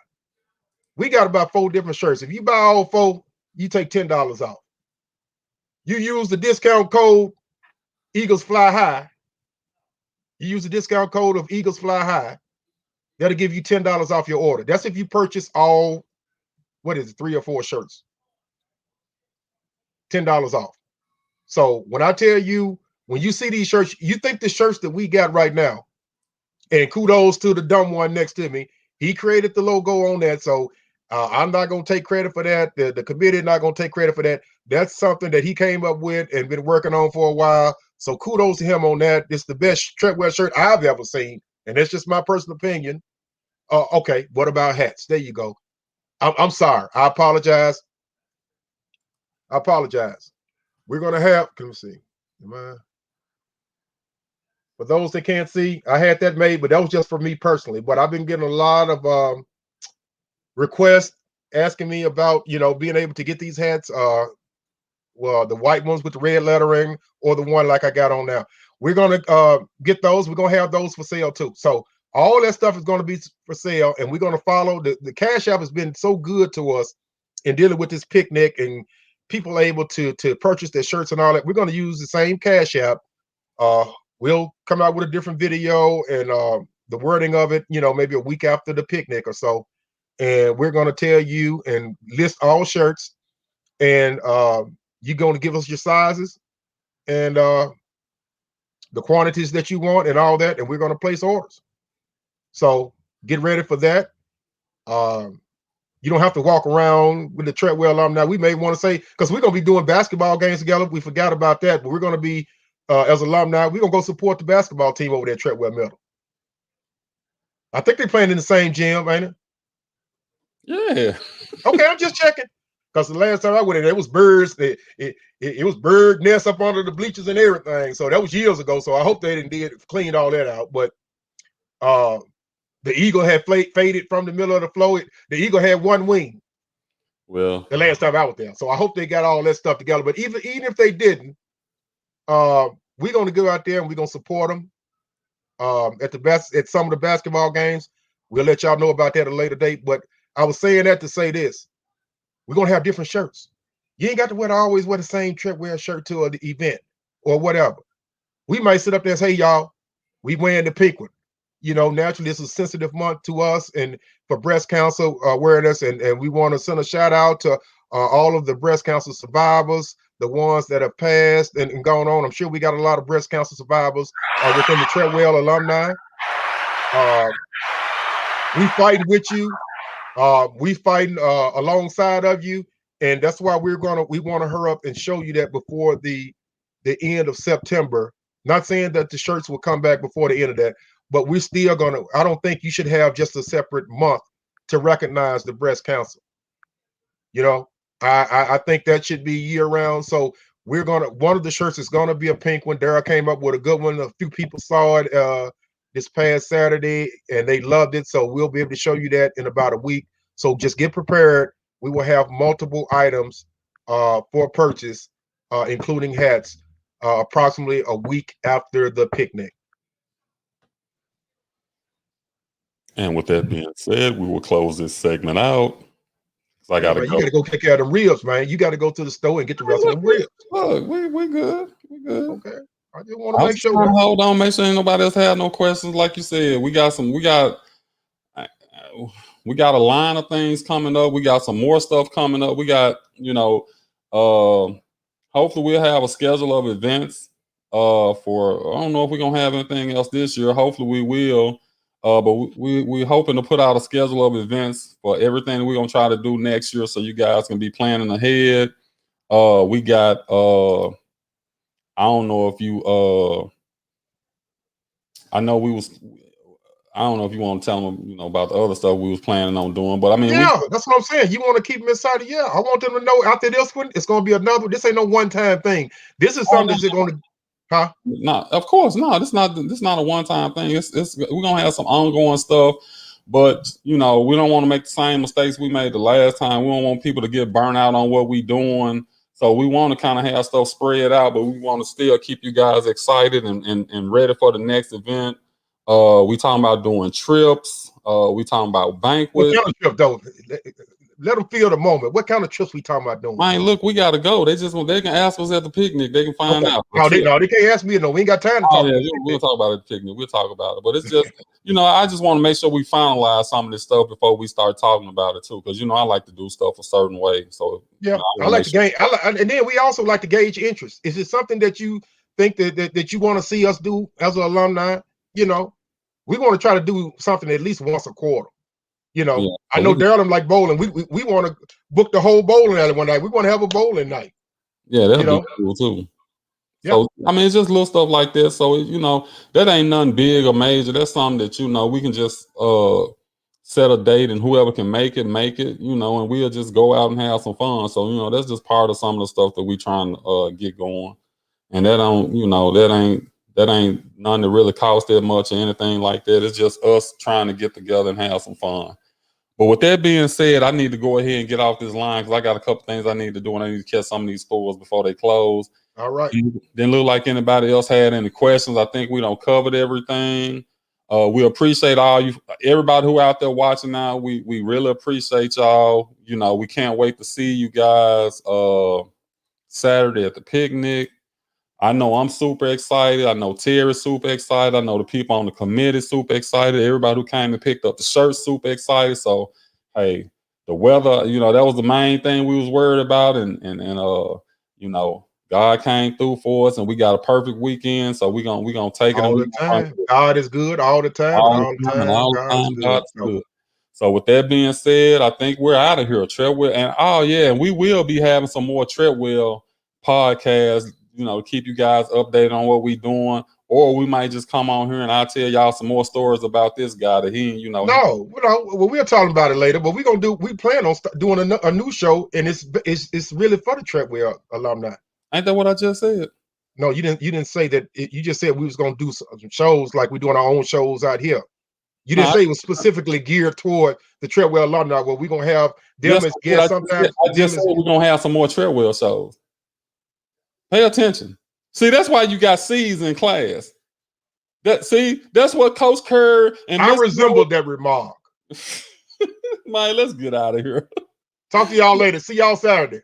We got about 4 different shirts. If you buy all 4, you take $10 off. You use the discount code Eagles Fly High. You use the discount code of Eagles Fly High. That'll give you $10 off your order. That's if you purchase all, what is it, 3 or 4 shirts. $10 off. So when I tell you, when you see these shirts, you think the shirts that we got right now, and kudos to the dumb one next to me, he created the logo on that. So I'm not going to take credit for that. The committee is not going to take credit for that. That's something that he came up with and been working on for a while. So kudos to him on that. It's the best Treadwell shirt I've ever seen. And that's just my personal opinion. Okay, what about hats? There you go. I'm sorry. I apologize. We're going to have, can we see? For those that can't see, I had that made, but that was just for me personally. But I've been getting a lot of requests asking me about, being able to get these hats. Well, the white ones with the red lettering, or the one like I got on now. We're gonna get those. We're gonna have those for sale too. So all that stuff is gonna be for sale, and we're gonna follow the Cash App has been so good to us in dealing with this picnic, and people are able to purchase their shirts and all that. We're gonna use the same Cash App. We'll come out with a different video and the wording of it, maybe a week after the picnic or so. And we're going to tell you and list all shirts, and you're going to give us your sizes and the quantities that you want and all that, and we're going to place orders. So get ready for that. You don't have to walk around with the Treadwell alumni. We may want to say, because we're going to be doing basketball games together. We forgot about that, but we're going to be, as alumni, we're going to go support the basketball team over there at Treadwell Middle. I think they're playing in the same gym, ain't it? Yeah. Okay, I'm just checking. Because the last time I went in, it was birds. It was bird nests up under the bleachers and everything. So that was years ago. So I hope they didn't clean all that out. But the eagle had faded from the middle of the floor. The eagle had one wing. Well, the last time I was there. So I hope they got all that stuff together. But even if they didn't, we're going to go out there and we're going to support them at some of the basketball games. We'll let y'all know about that at a later date. But I was saying that to say this. We're going to have different shirts. You ain't got to always wear the same Treadwell shirt to the event or whatever. We might sit up there and say, hey, y'all, we wearing the pink one. Naturally, it's a sensitive month to us and for breast cancer awareness. And we want to send a shout out to all of the breast cancer survivors, the ones that have passed and gone on. I'm sure we got a lot of breast cancer survivors within the Treadwell alumni. We fighting with you. We fighting alongside of you. And that's why we want to hurry up and show you that before the end of September. Not saying that the shirts will come back before the end of that, but we're still I don't think you should have just a separate month to recognize the breast cancer. I think that should be year round. So one of the shirts is gonna be a pink one. Daryl came up with a good one. A few people saw it this past Saturday and they loved it. So we'll be able to show you that in about a week. So just get prepared. We will have multiple items for purchase, including hats, approximately a week after the picnic. And with that being said, we will close this segment out. So I Yeah, gotta man, go. you got to go take care of them ribs, man. You got to go to the store and get the rest of Look, them ribs. we good. We good. Okay. I just want I to was make just sure, trying to man. hold on, make sure ain't nobody else had no questions. Like you said, we got a line of things coming up. We got some more stuff coming up. We got, hopefully we'll have a schedule of events. For I don't know if we're gonna have anything else this year. Hopefully we will. But we hoping to put out a schedule of events for everything that we're gonna try to do next year, so you guys can be planning ahead. We got I don't know if you I know we was I don't know if you want to tell them, about the other stuff we was planning on doing, but I mean, Yeah, that's what I'm saying. You want to keep them excited. Yeah, I want them to know after this one, it's going to be another. This ain't no one-time thing. This is something that's going to, huh? no, of course, no. This not a one time thing. It's we're gonna have some ongoing stuff, but we don't want to make the same mistakes we made the last time. We don't want people to get burnt out on what we doing. So we want to kind of have stuff spread out, but we want to still keep you guys excited and ready for the next event. We talking about doing trips. We talking about What banquets. kind of trip though? Let them feel the moment. What kind of trips we talking about doing? Man, look, we gotta go. They can ask us at the picnic. They can find Okay. out. No, they can't ask me. No, we ain't got time to Oh talk yeah, about we'll talk about it at the picnic. We'll talk about it. But it's just, I just want to make sure we finalize some of this stuff before we start talking about it too. Because I like to do stuff a certain way. So Yeah, I I want to like make to sure. gauge. And then we also like to gauge interest. Is it something that you think that you want to see us do as an alumni? We want to try to do something at least once a quarter. Yeah, I know Darren like bowling. We want to book the whole bowling alley one night. We want to have a bowling night. yeah, that'll be cool too. Yeah. So I mean, it's just little stuff like this. So that ain't nothing big or major. That's something that we can just set a date, and whoever can make it, and we'll just go out and have some fun. So that's just part of some of the stuff that we trying to get going. And that don't, that ain't nothing that really costs that much or anything like that. It's just us trying to get together and have some fun. But with that being said, I need to go ahead and get off this line because I got a couple things I need to do, and I need to catch some of these stores before they close. All right. Didn't look like anybody else had any questions. I think we don't covered everything. We appreciate everybody who out there watching now. We really appreciate y'all. We can't wait to see you guys Saturday at the picnic. I know I'm super excited. I know Terry's super excited. I know the people on the committee super excited. Everybody who came and picked up the shirts super excited. So, hey, the weather, that was the main thing we was worried about, and God came through for us, and we got a perfect weekend. So we gonna take it, and All we the gonna time. God is good all the time, and all all the the time, and time, all the God is time, good. God's good. So with that being said, I think we're out of here. Treadwell, and we will be having some more Treadwell podcasts, to keep you guys updated on what we doing. Or we might just come on here and I'll tell y'all some more stories about this guy that No, well, we're talking about it later, but we plan on doing a new show, and it's really for the Treadwell alumni. Ain't that what I just said? No, you didn't say that. You just said we was gonna do some shows like we're doing our own shows out here. You didn't No, say it was specifically geared toward the Treadwell alumni, where we're gonna have them yes, as guests sometimes. I just said we're gonna have some more Treadwell shows. Pay attention. See, that's why you got C's in class. That's what Coach Kerr and I Mr. resembled that remark. Man, let's get out of here. Talk to y'all later. See y'all Saturday.